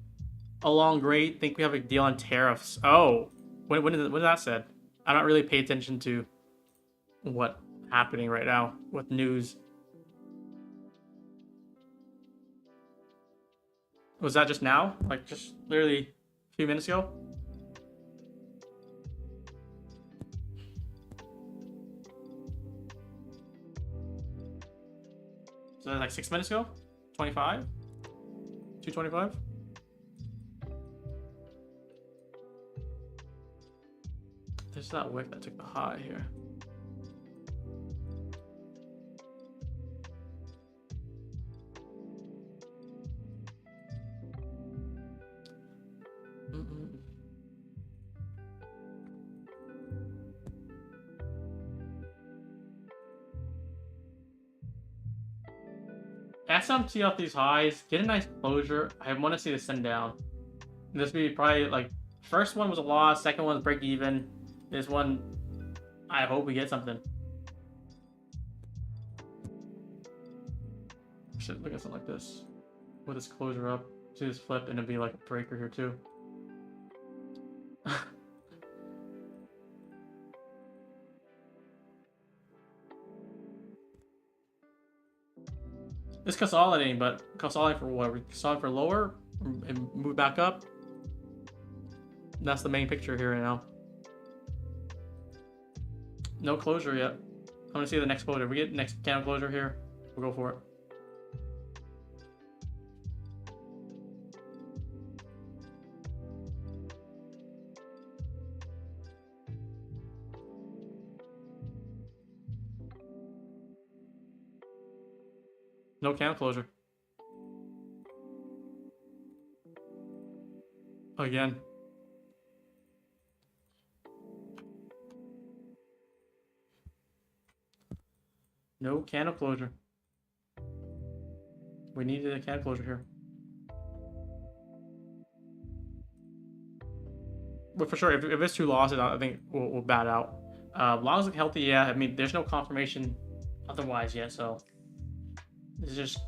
along great. Think we have a deal on tariffs. Oh, when is that said? I don't really pay attention to what's happening right now with news. Was that just now? Like just literally a few minutes ago? So that was like 6 minutes ago? 25? 225? There's that wick that took the high here. SMT off these highs, get a nice closure. I want to see this send down. This would be probably like, first one was a loss, second one was break even. This one, I hope we get something. Should look at something like this. With this closure up, see this flip, and it'd be like a breaker here too. It's consolidating, but consolidating for what? Consolidating for lower and move back up. That's the main picture here right now. No closure yet. I'm gonna see the next closure. If we get next candle closure here, we'll go for it. No candle closure. Again. No candle closure. We needed a candle closure here. But for sure, if it's 2 losses, I think we'll bat out. Longs look healthy, yeah. I mean, there's no confirmation otherwise yet, so this is just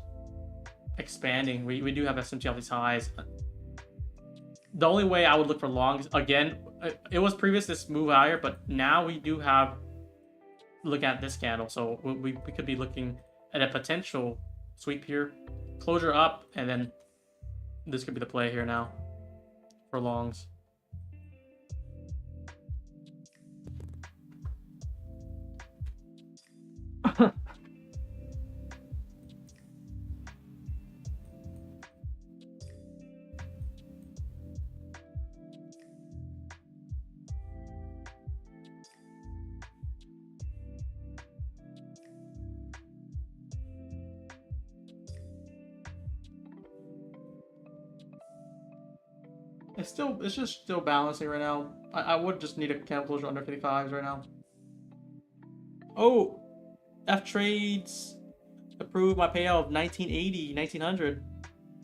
expanding. We do have SMT off these highs. The only way I would look for longs, again, it was previous this move higher, but now we do have look at this candle, so we could be looking at a potential sweep here, closure up, and then this could be the play here now for longs. It's just still balancing right now. I would just need a candle closure under 55s right now. Oh, F trades approved my payout of 1980, 1900.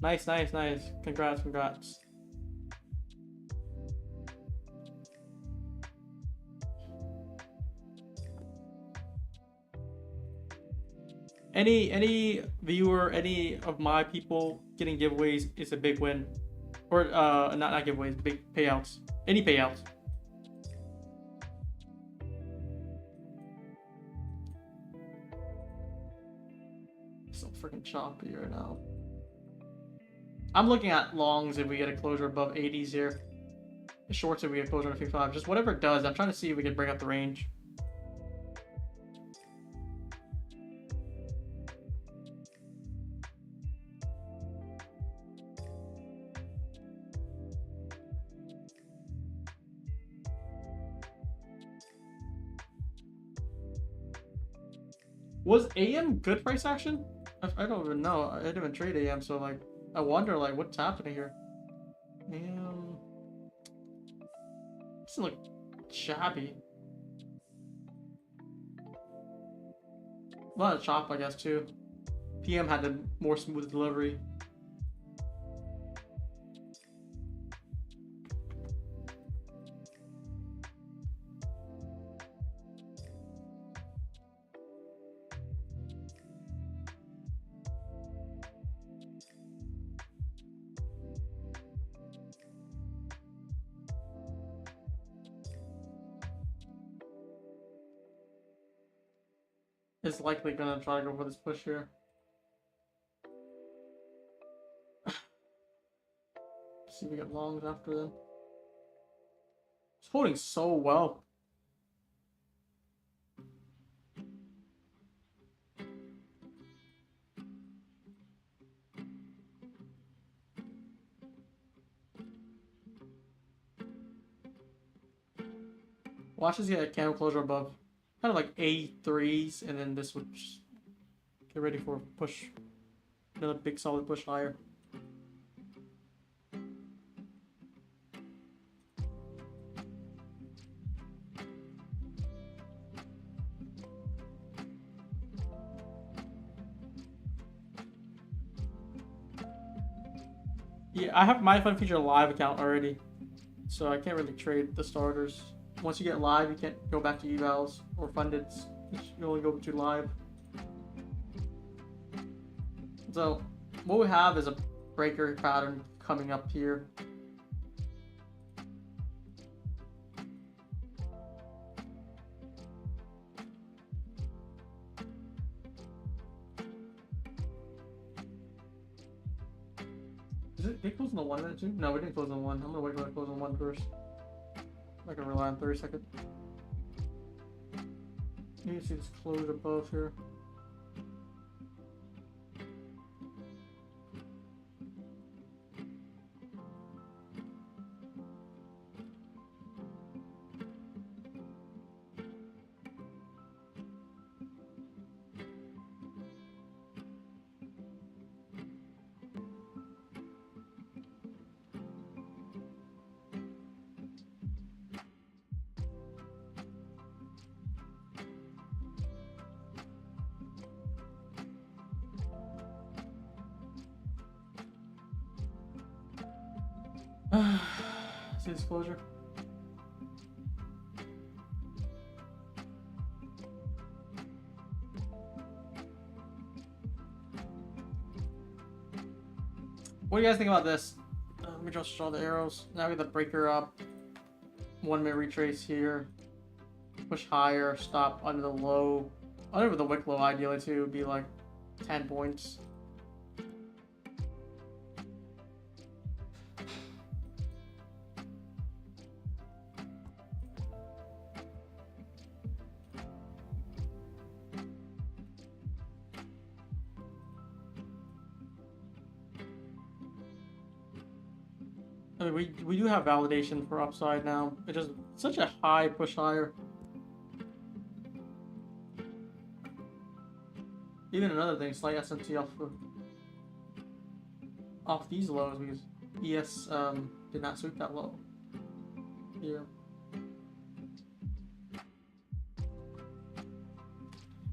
Nice, nice, nice. Congrats, congrats. Any viewer, any of my people getting giveaways is a big win. Or not giveaways, big payouts. Any payouts. So freaking choppy right now. I'm looking at longs if we get a closure above 80s here. Shorts if we get closure at 55. Just whatever it does. I'm trying to see if we can break up the range. Was AM good price action? I don't even know. I didn't even trade AM, so like I wonder like what's happening here. AM doesn't look shabby. A lot of chop, I guess, too. PM had a more smooth delivery. Is likely gonna try to go for this push here. See if we get longs after them. It's holding so well. Watch us get a candle closure above. Kind of like A3s, and then this would just get ready for a push. Another big solid push higher. Yeah, I have my fund feature live account already, so I can't really trade the starters. Once you get live, you can't go back to evals or fundeds. You only go to live. So what we have is a breaker pattern coming up here. Did it close on the 1 minute too? No, we didn't close on 1. I'm gonna wait for it to close on 1 first. I can rely on 30 seconds. You can see this close above here. See this closure? What do you guys think about this? Let me just draw the arrows. Now we get the breaker up. 1 minute retrace here. Push higher. Stop under the low. Under the wick low, ideally too, would be like 10 points. I mean, we do have validation for upside now. It's just such a high push higher. Even another thing, slight SMT off these lows because ES did not sweep that low here.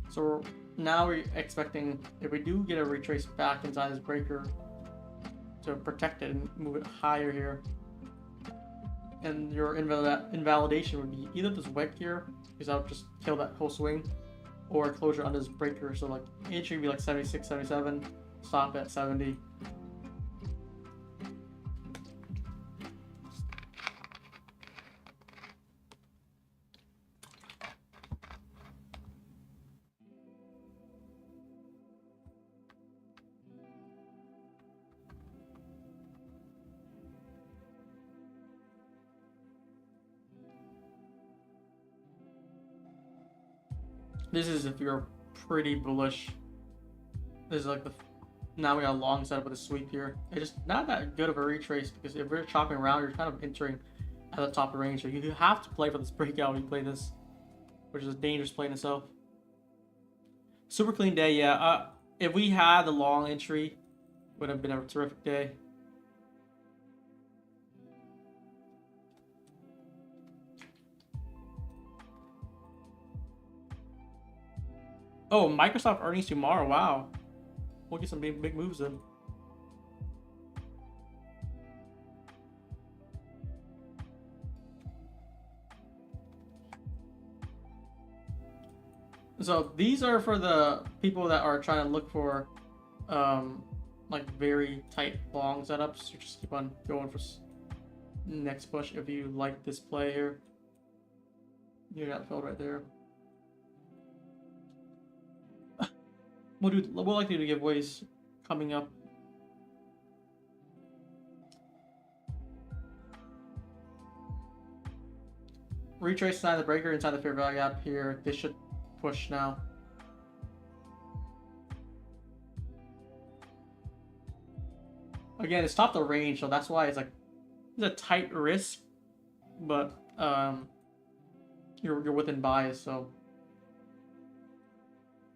So now we're expecting, if we do get a retrace back inside this breaker, to protect it and move it higher here. And your invalidation would be either this wick here, because that would just kill that whole swing, or a closure under this breaker. So like entry would be like 76, 77, stop at 70. This is if you're pretty bullish. This is like the, now we got a long setup with a sweep here. It's just not that good of a retrace because if we're chopping around, you're kind of entering at the top of the range. So you have to play for this breakout when you play this, which is a dangerous play in itself. Super clean day, yeah. If we had the long entry, would have been a terrific day. Oh, Microsoft earnings tomorrow. Wow. We'll get some big moves then. So these are for the people that are trying to look for like very tight long setups. You just keep on going for next push if you like this play here. You got filled right there. We'll likely do giveaways coming up. Retrace inside the breaker, inside the fair value gap here. This should push now. Again, it's top the range, so that's why it's like it's a tight risk, but you're within bias, so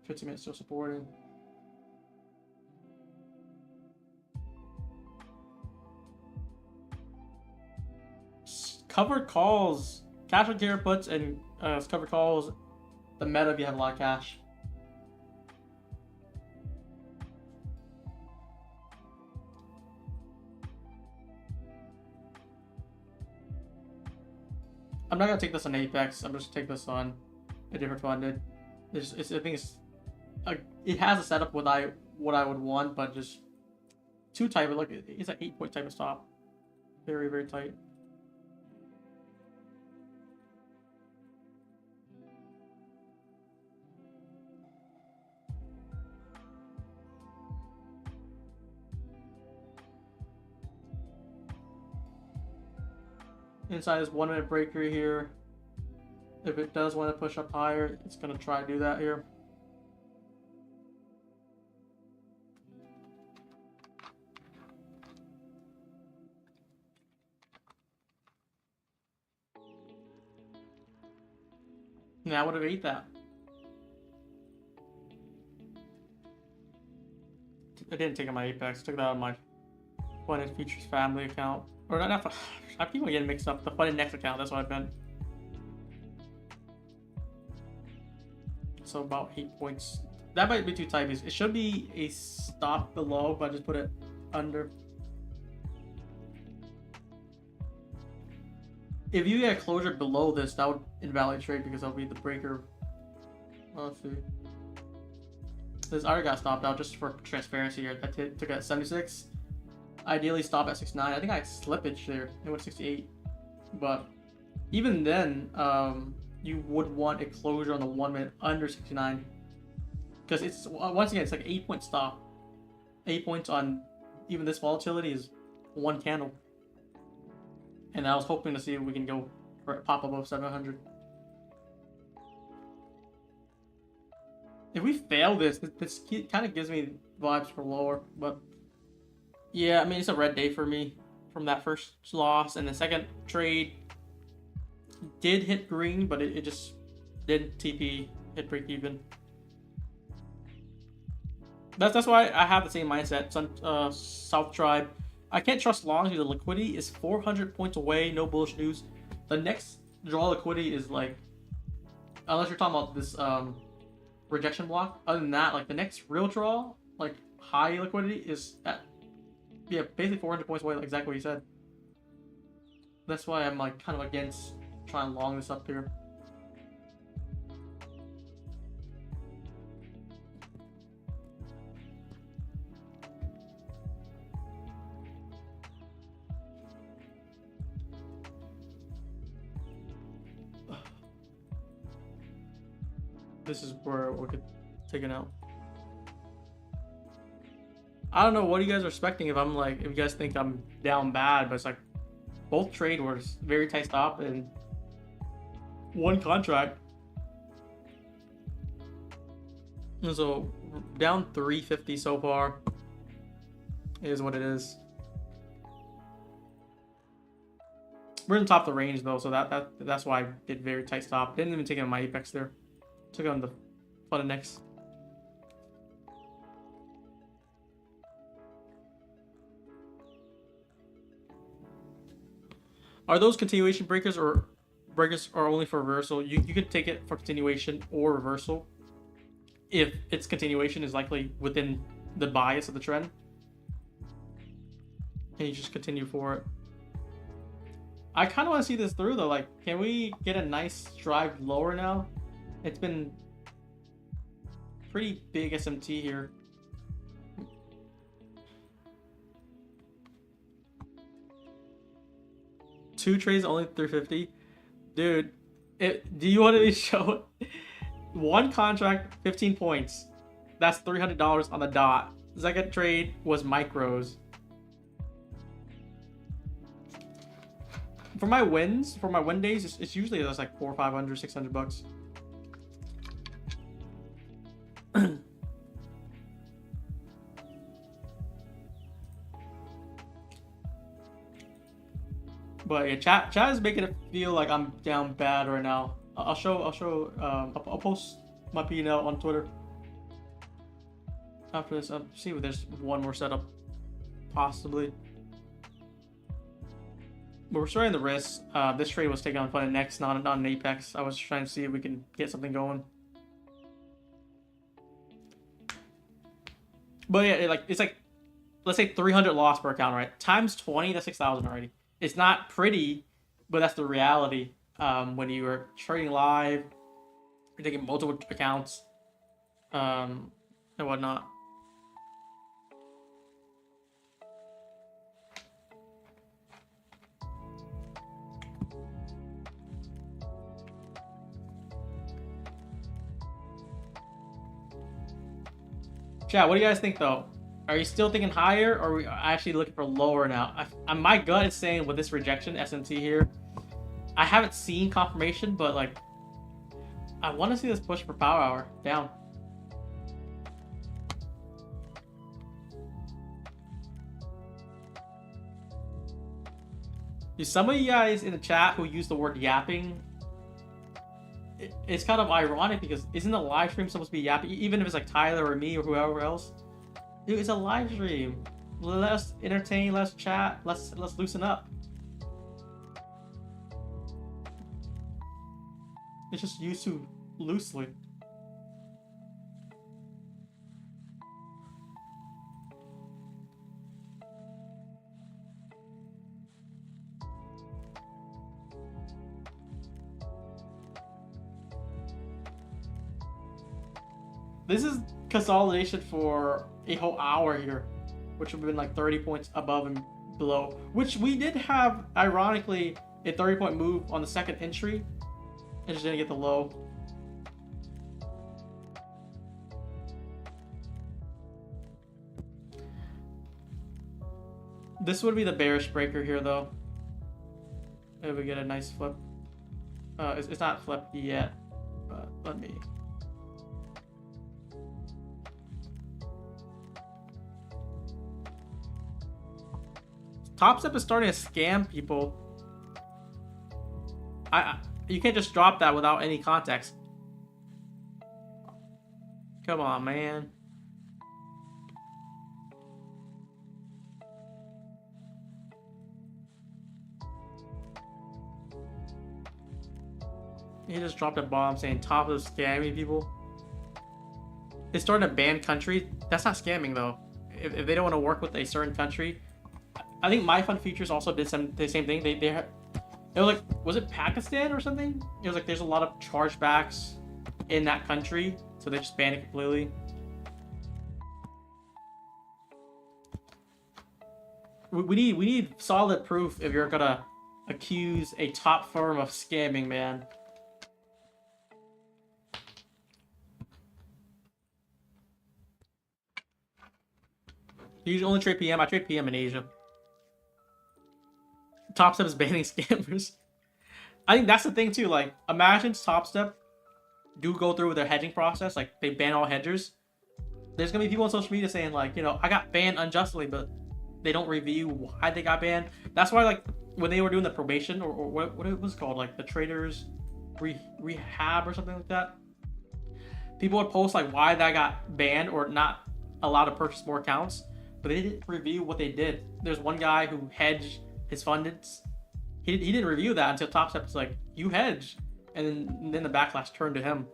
15 minutes still supporting. Covered calls, cash on carry puts, and covered calls. The meta if you have a lot of cash. I'm not gonna take this on Apex. I'm just gonna take this on a different funded. I think it has a setup what I would want, but just too tight. But look, it's an 8-point type of stop. Very, very tight. Inside this 1 minute breaker here. If it does want to push up higher, it's going to try to do that here. Now I would have ate that. I didn't take it on my Apex. I took that on my Funded Features family account. Or not. I keep getting mixed up. The Funded Next account. That's what I've been. So about 8 points. That might be too tight. It should be a stop below, but I just put it under. if you get closure below this, that would invalidate trade because that'll be the breaker. Let's see. This already got stopped out just for transparency here. I took it at 76. Ideally stop at 69. I think I had slippage there. It went 68. But even then, you would want a closure on the 1 minute under 69. Because it's, once again, it's like 8-point stop. 8 points on even this volatility is one candle. And I was hoping to see if we can go for pop above 700. If we fail this kind of gives me vibes for lower. But yeah, I mean, it's a red day for me from that first loss. And the second trade did hit green, but it just didn't TP, hit break even. That's why I have the same mindset. South Tribe. I can't trust longs because the liquidity is 400 points away. No bullish news. The next draw liquidity is like, unless you're talking about this rejection block. Other than that, like the next real draw, like high liquidity is at, yeah, basically 400 points away. Like exactly what you said. That's why I'm like kind of against trying to long this up here. This is where we could take it out. I don't know what you guys are expecting if I'm like, if you guys think I'm down bad, but it's like both trade was very tight stop and one contract. And so down 350 so far is what it is. We're in the top of the range though, so that's why I did very tight stop. Didn't even take it on my apex there. Took it on the fun next. Are those continuation breakers or breakers are only for reversal? You could take it for continuation or reversal if its continuation is likely within the bias of the trend. And you just continue for it. I kind of want to see this through though. Like, can we get a nice drive lower now? It's been pretty big SMT here. Two trades only 350. Dude, do you want to show one contract 15 points? That's $300 on the dot. Second trade was micros. For my wins, for my win days, it's usually just like 400, 500, 600 bucks. But yeah, chat is making it feel like I'm down bad right now. I'll post my P&L on Twitter after this. I'll see if there's one more setup, possibly. But we're starting the risk. This trade was taken on fun and next, not an apex. I was trying to see if we can get something going. But yeah, it's like, let's say 300 loss per account, right? Times 20, that's 6,000 already. It's not pretty, but that's the reality. When you are trading live, you're taking multiple accounts, and whatnot. Chat, what do you guys think though? Are you still thinking higher, or are we actually looking for lower now? My gut is saying with this rejection SMT here, I haven't seen confirmation, but like, I want to see this push for power hour down. Some of you guys in the chat who use the word yapping, it's kind of ironic because isn't the live stream supposed to be yapping? Even if it's like Tyler or me or whoever else. Dude, it's a live stream. Let's entertain, let's chat, let's loosen up. It's just used too loosely. This is consolidation for a whole hour here, which would have been like 30 points above and below, which we did have, ironically, a 30-point move on the second entry. And just didn't get the low. This would be the bearish breaker here, though. If we get a nice flip. It's not flipped yet, but let me. Top Step is starting to scam people. You can't just drop that without any context. Come on, man. He just dropped a bomb saying Top is scamming people. They started to ban countries. That's not scamming though. If they don't want to work with a certain country, I think My Fund Futures also did the same thing. It was like, was it Pakistan or something? It was like there's a lot of chargebacks in that country, so they just banned it completely. We need solid proof if you're gonna accuse a top firm of scamming, man. You usually only trade PM. I trade PM in Asia. Top Step is banning scammers. I think that's the thing too. Like, imagine Top Step do go through with their hedging process. Like, they ban all hedgers. There's gonna be people on social media saying like, you know, I got banned unjustly, but they don't review why they got banned. That's why, like, when they were doing the probation or what it was called, like the traders rehab or something like that, people would post like why that got banned or not allowed to purchase more accounts, but they didn't review what they did. There's one guy who hedged his fundeds. He didn't review that until Top Step was like, you hedged, and then the backlash turned to him.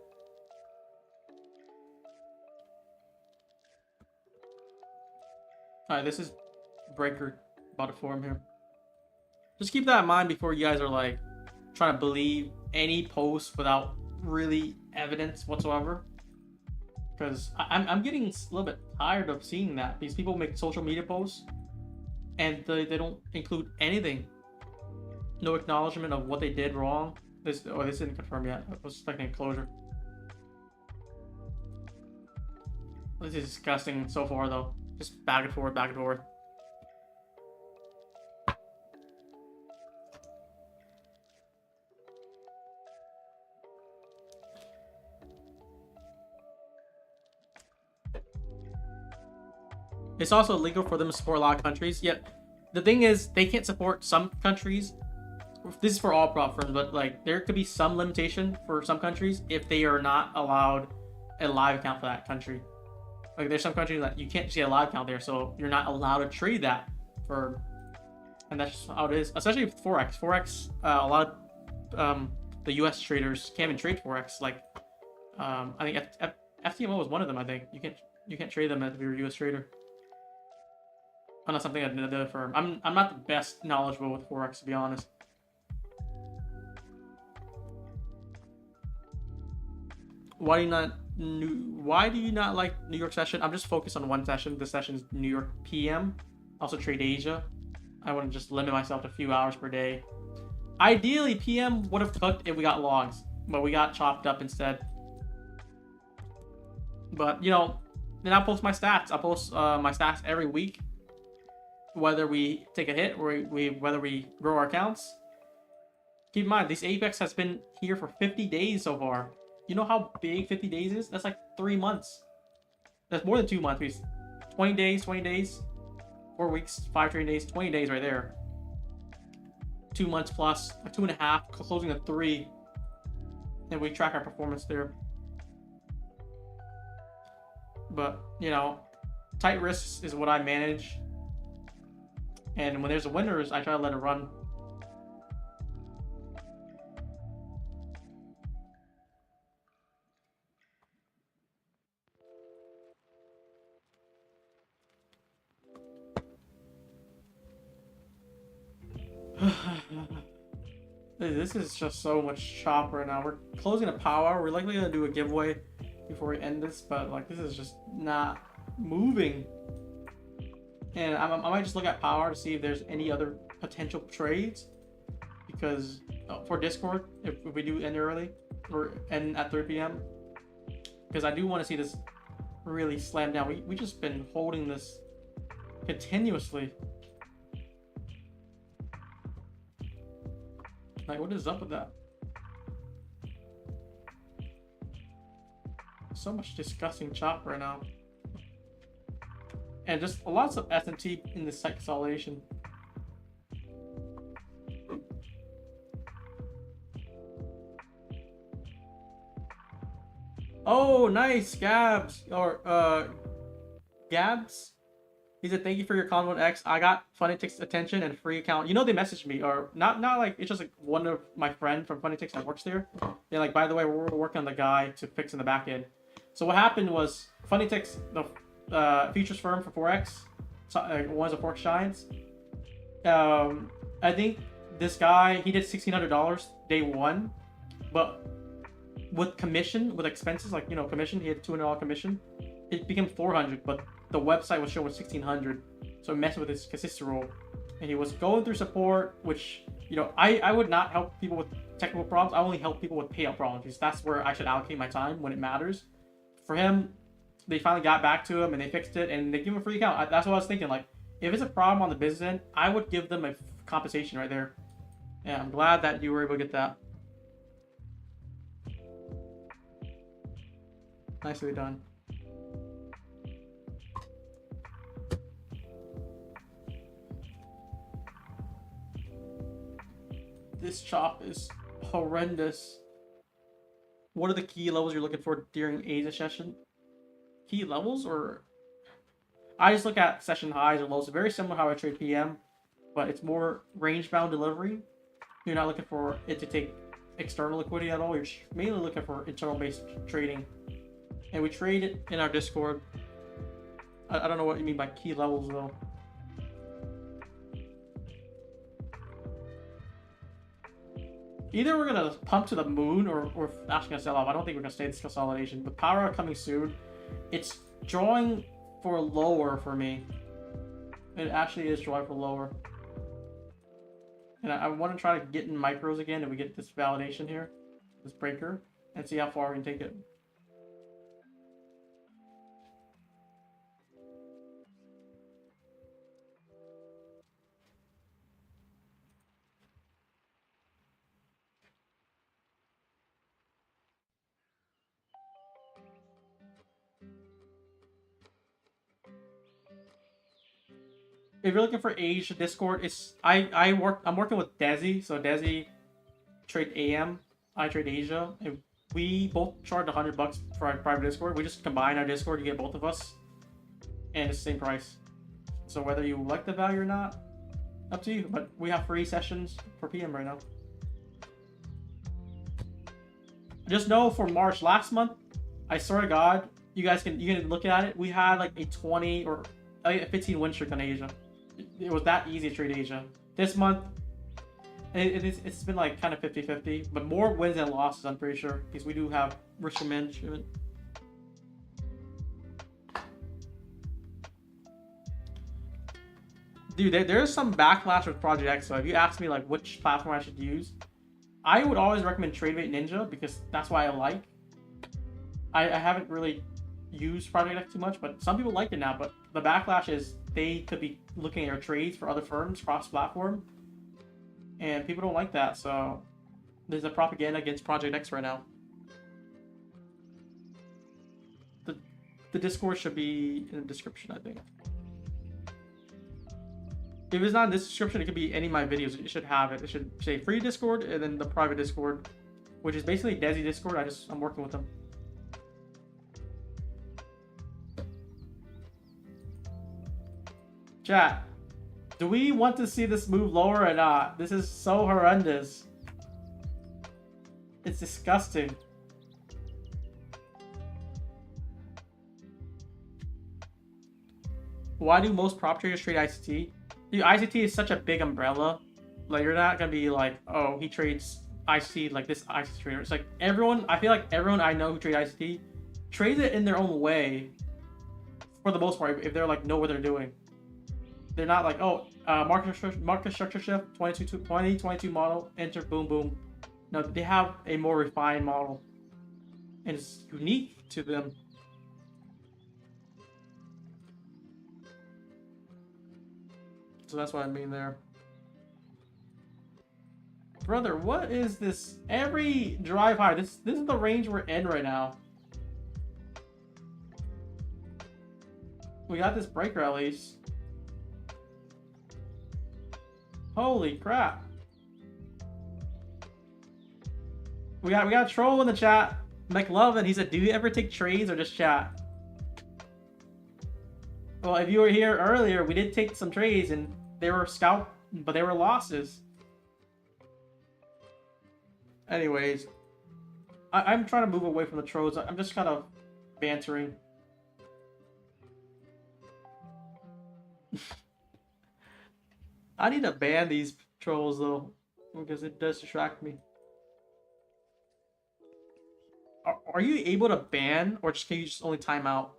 All right, this is breaker about to form here. Just keep that in mind before you guys are like trying to believe any post without really evidence whatsoever. Because I'm getting a little bit tired of seeing that. These people make social media posts and they don't include anything. No acknowledgement of what they did wrong. This didn't confirm yet. I was expecting a closure. This is disgusting so far though. Just back and forth, back and forth. It's also illegal for them to support a lot of countries. Yet, the thing is, they can't support some countries. This is for all prop firms, but like there could be some limitation for some countries if they are not allowed a live account for that country. Like there's some countries that you can't just get a live account there, so you're not allowed to trade that for, and that's just how it is. Especially with Forex. Forex, a lot of the U.S. traders can't even trade Forex. Like, I think FTMO was one of them. I think you can't trade them if you're a U.S. trader. Unless something at another firm. I'm not the best knowledgeable with Forex, to be honest. Why do you not like New York session? I'm just focused on one session. This session is New York PM. Also trade Asia. I want to just limit myself to a few hours per day. Ideally, PM would have cooked if we got logs, but we got chopped up instead. But you know, then I post my stats. I post my stats every week. Whether we take a hit or whether we grow our accounts. Keep in mind, this Apex has been here for 50 days so far. You know how big 50 days is? That's like 3 months. That's more than 2 months. 20 days, 4 weeks, 5 trading days, 20 days right there. 2 months plus, 2.5, closing at 3. And we track our performance there. But, you know, tight risks is what I manage. And when there's a winners, I try to let it run. This is just so much chop right now. We're closing a power hour. We're likely going to do a giveaway before we end this, but like this is just not moving. And I might just look at power to see if there's any other potential trades, because for Discord, if we do end early or end at 3 p.m, because I do want to see this really slam down. We just been holding this continuously. Like, what is up with that? So much disgusting chop right now. And just lots of S&T in this site consolidation. Oh, nice, Gabs. Or, Gabs? He said, thank you for your comment, X. I got Funnytic's attention and free account. You know, they messaged me, or not like, it's just like one of my friend from Funnytic that works there. They're like, by the way, we're working on the guy to fix in the back end. So what happened was Funnytic's the futures firm for Forex, so, one of the Forex giants. I think this guy, he did $1,600 day one, but with commission, with expenses, like, you know, commission, he had $200 commission. It became $400, but the website was showing $1,600, so it messed with his consistent rule. And he was going through support, which, you know, I would not help people with technical problems. I only help people with payout problems, because that's where I should allocate my time when it matters. For him, they finally got back to him and they fixed it, and they give him a free account. That's what I was thinking. Like, if it's a problem on the business end, I would give them a compensation right there. And I'm glad that you were able to get that. Nicely done. This chop is horrendous. What are the key levels you're looking for during Asia session? Key levels, or I just look at session highs or lows. It's very similar to how I trade PM, but it's more range bound delivery. You're not looking for it to take external liquidity at all. You're mainly looking for internal based trading. And we trade it in our Discord. I don't know what you mean by key levels though. Either we're gonna pump to the moon, or we're actually gonna sell off. I don't think we're gonna stay in this consolidation. But power coming soon. It's drawing for lower for me. It actually is drawing for lower. And I want to try to get in micros again if we get this validation here, this breaker, and see how far we can take it. If you're looking for Asia Discord, it's I'm working with Desi, so Desi trade AM, I trade Asia, and we both charge $100 for our private Discord. We just combine our Discord, you get both of us, and it's the same price. So whether you like the value or not, up to you. But we have free sessions for PM right now. Just know for March last month, I swear to God, you can look at it. We had like a 20 or a 15 win streak on Asia. It was that easy to trade Asia. This month, it's been like kind of 50-50, but more wins than losses, I'm pretty sure, because we do have risk management. Dude, there's some backlash with Project X, so if you ask me like which platform I should use, I would always recommend TradeMate Ninja, because that's why I like. I haven't really used Project X too much, but some people like it now. But the backlash is they could be looking at your trades for other firms cross-platform, and people don't like that. So there's a propaganda against Project X right now. The Discord should be in the description, I think. If it's not in this description, it could be any of my videos. It should have it. It should say free Discord and then the private Discord, which is basically Desi Discord. I'm working with them. Chat, do we want to see this move lower or not? This is so horrendous. It's disgusting. Why do most prop traders trade ICT? Dude, ICT is such a big umbrella. Like, you're not gonna be like, oh, he trades ICT like this ICT trader. It's like everyone, I feel like everyone I know who trade ICT trade it in their own way for the most part. If they're like know what they're doing, they're not like, oh, market structure shift 2022 model, enter, boom boom. No, they have a more refined model, and it's unique to them. So that's what I mean there. Brother, what is this? Every drive high. This is the range we're in right now. We got this breaker at least. Holy crap. We got a troll in the chat. McLovin, he said, do you ever take trades or just chat? Well, if you were here earlier, we did take some trades and they were scalp, but they were losses. Anyways, I'm trying to move away from the trolls. I'm just kind of bantering. I need to ban these trolls though, because it does distract me. Are you able to ban, or can you just only time out?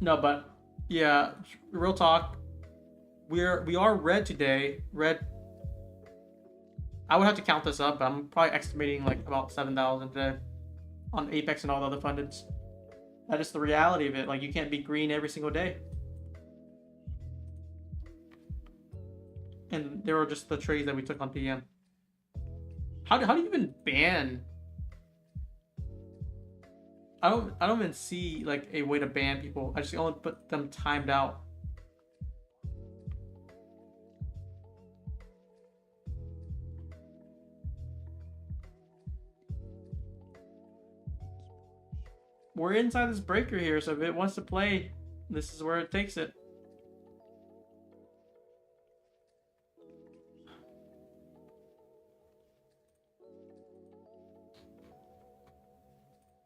No, but yeah, real talk. We are red today. Red. I would have to count this up, but I'm probably estimating like about 7,000 today on Apex and all the other fundeds. That is the reality of it. Like, you can't be green every single day. And there were just the trades that we took on PM. How do you even ban? I don't even see like a way to ban people. I just only put them timed out. We're inside this breaker here, so if it wants to play, this is where it takes it.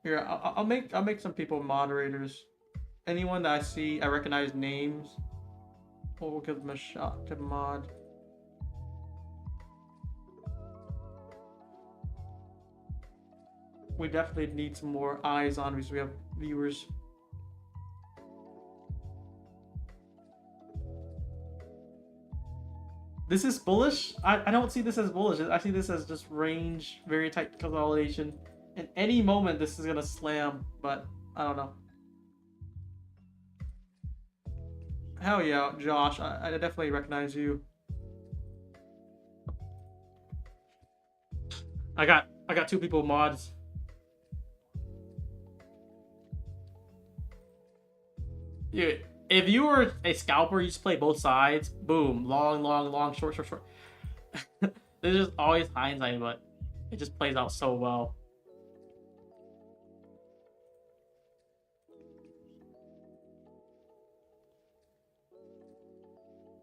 Here, I'll make some people moderators. Anyone that I see, I recognize names. We'll give them a shot to mod. We definitely need some more eyes on because we have viewers. This is bullish? I don't see this as bullish. I see this as just range, very tight consolidation. In any moment, this is gonna slam, but I don't know. Hell yeah, Josh. I definitely recognize you. I got 2 people mods. Dude, if you were a scalper, you just play both sides. Boom, long, short. This is always hindsight, but it just plays out so well.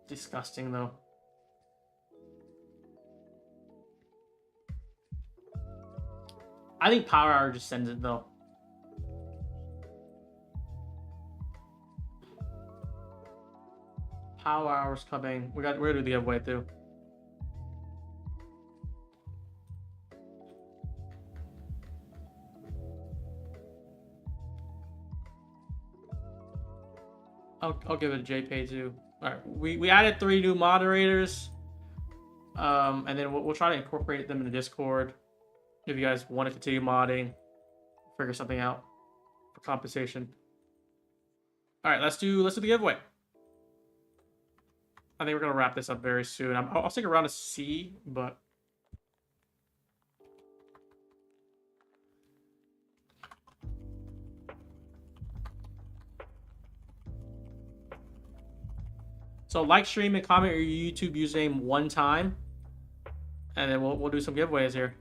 Disgusting though. I think Power Hour just sends it though. Power Hour's coming. We're gonna do the giveaway too. I'll give it a JPay too. All right, we added 3 new moderators, and then we'll try to incorporate them in the Discord. If you guys want to continue modding, figure something out for compensation. All right, let's do the giveaway. I think we're gonna wrap this up very soon. I'll stick around to see, but so like, stream, and comment your YouTube username 1 time, and then we'll do some giveaways here.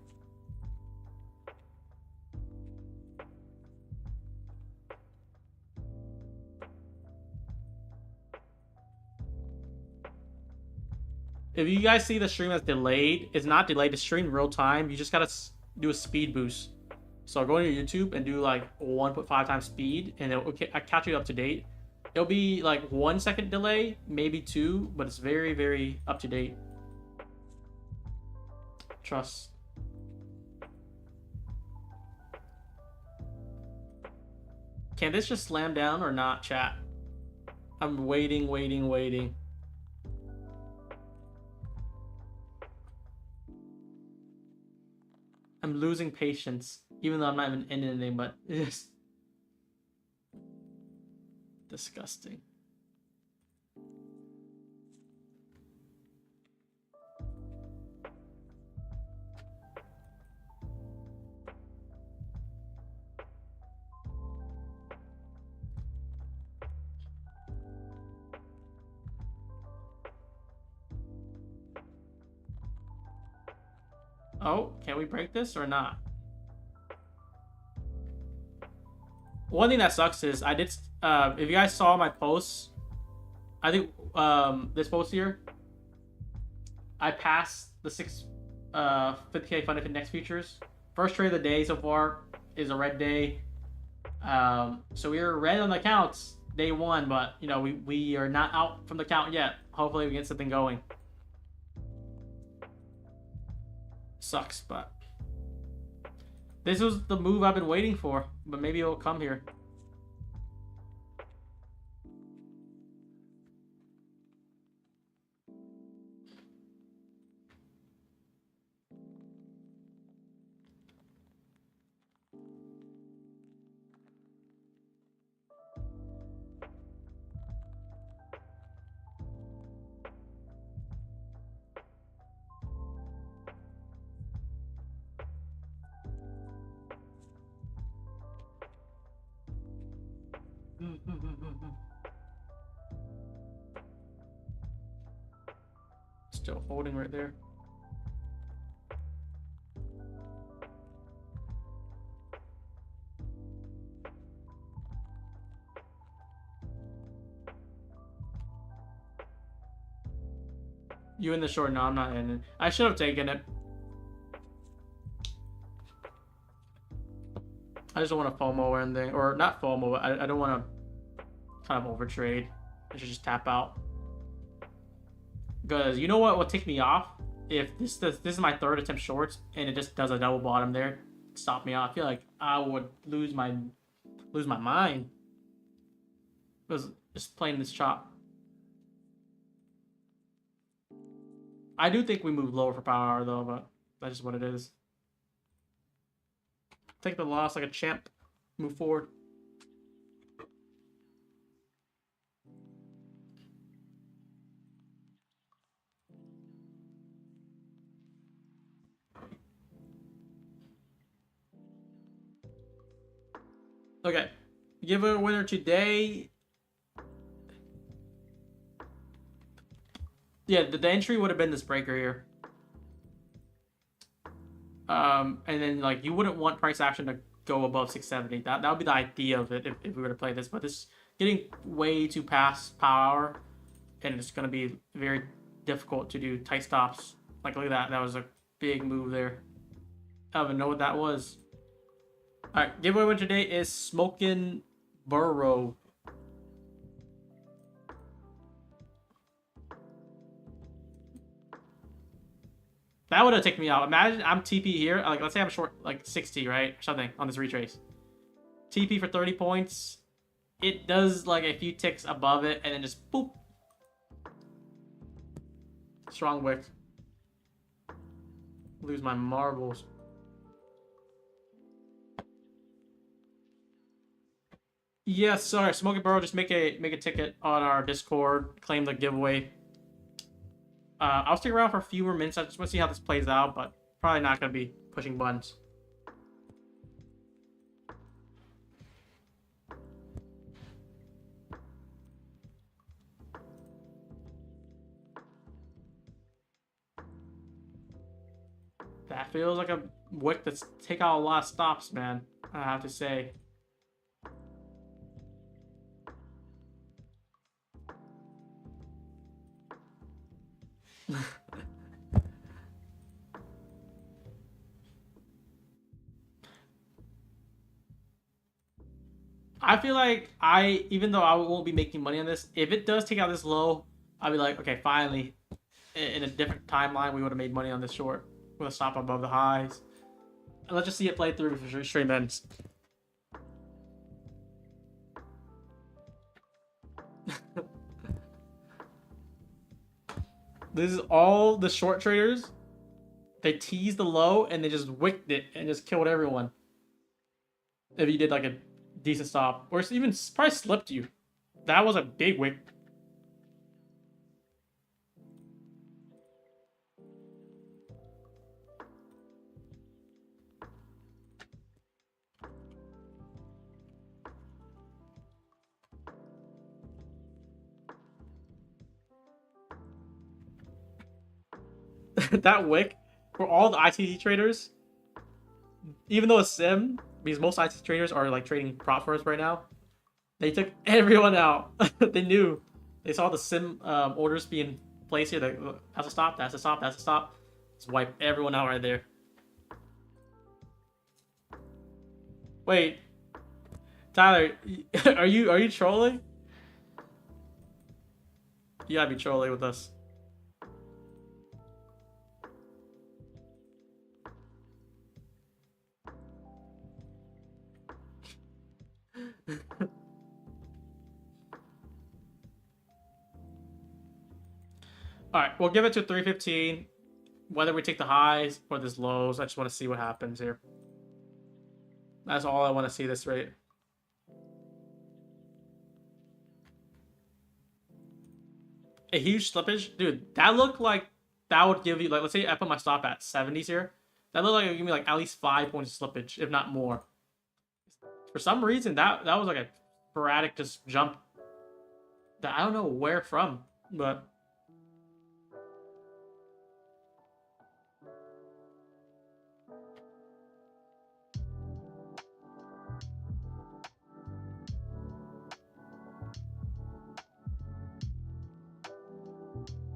If you guys see the stream as delayed, it's not delayed. It's streamed real time. You just gotta do a speed boost So go to YouTube and do like 1.5 times speed, and it'll catch you up to date. It'll be like 1 second delay, maybe 2, but it's very, very up to date. Trust. Can this just slam down or not, chat? I'm waiting, waiting, waiting. I'm losing patience, even though I'm not even in anything, but it's disgusting. Oh, can we break this or not? One thing that sucks is I did, if you guys saw my posts, I think this post here, I passed the 50K funded index futures. First trade of the day so far is a red day. So we were red on the counts day 1, but you know, we are not out from the count yet. Hopefully we get something going. Sucks, but this was the move I've been waiting for, but maybe it'll come here. Still holding right there. You in the short? No, I'm not in it. I should have taken it. I just don't want to FOMO or anything, or not FOMO, but I don't want to kind of overtrade. I should just tap out. Because you know what will take me off? If this is my 3rd attempt shorts and it just does a double bottom there, stop me off. I feel like I would lose my mind. Because just playing this chop. I do think we move lower for power hour though, but that's just what it is. Take the loss like a champ. Move forward. Okay. Give a winner today. Yeah, the entry would have been this breaker here. And then like you wouldn't want price action to go above 670. That would be the idea of it if we were to play this. But this getting way too past power, and it's gonna be very difficult to do tight stops. Like look at that. That was a big move there. I don't even know what that was. All right, giveaway winner today is Smokin' Burrow. That would have taken me out. Imagine I'm TP here. Like, let's say I'm short like 60, right? Or something on this retrace. TP for 30 points. It does like a few ticks above it and then just boop. Strong wick. Lose my marbles. Yes, sorry. Smoking Burrow, just make a ticket on our Discord. Claim the giveaway. I'll stick around for a few more minutes. I just want to see how this plays out, but probably not going to be pushing buttons. That feels like a wick that's take out a lot of stops, man. I have to say. I feel like even though I won't be making money on this, if it does take out this low, I'll be like, okay, finally, in a different timeline, we would have made money on this short with a stop above the highs. And let's just see it play through for stream ends. This is all the short traders. They teased the low and they just wicked it and just killed everyone. If you did like a decent stop, or even probably slipped you. That was a big wick. That wick for all the ITT traders, even though it's sim, because most ITT traders are like trading prop firms right now, they took everyone out. They knew. They saw the sim orders being placed here. That's a stop, that's a stop, that's a stop. Just wipe everyone out right there. Wait, Tyler, are you trolling? You gotta be trolling with us. All right, we'll give it to 315. Whether we take the highs or this lows, I just want to see what happens here. That's all I want to see this rate. A huge slippage, dude. That looked like that would give you, like, let's say I put my stop at 70s here. That looked like it would give me like at least 5 points of slippage, if not more. For some reason, that was like a sporadic just jump that I don't know where from, but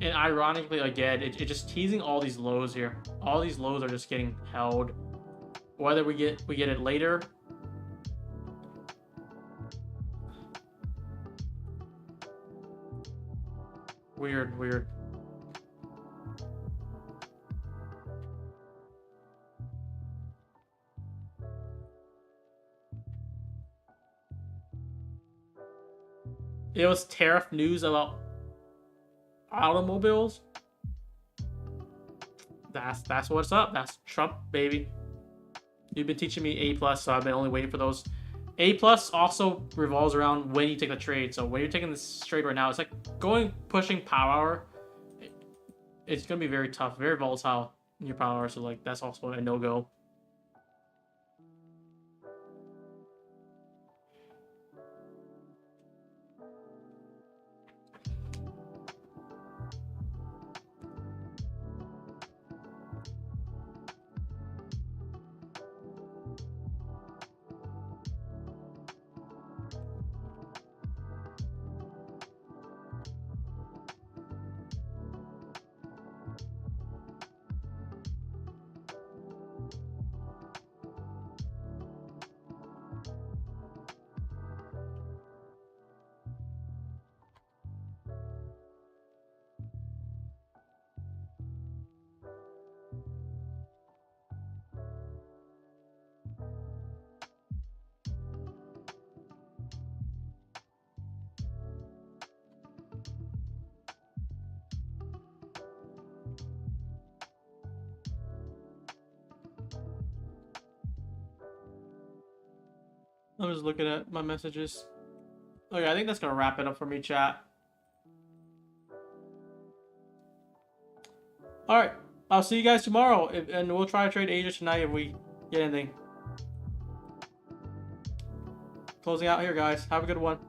and ironically, again, it's just teasing all these lows here. All these lows are just getting held. Whether we get it later. Weird. It was tariff news about automobiles. That's what's up. That's Trump, baby. You've been teaching me A+, so I've been only waiting for those. A+ also revolves around when you take the trade. So when you're taking this trade right now, it's like pushing power hour. It's gonna be very tough, very volatile in your power hour. So like that's also a no-go. I'm just looking at my messages. Okay, I think that's gonna wrap it up for me, chat. All right, I'll see you guys tomorrow, and we'll try to trade Asia tonight if we get anything. Closing out here, guys. Have a good one.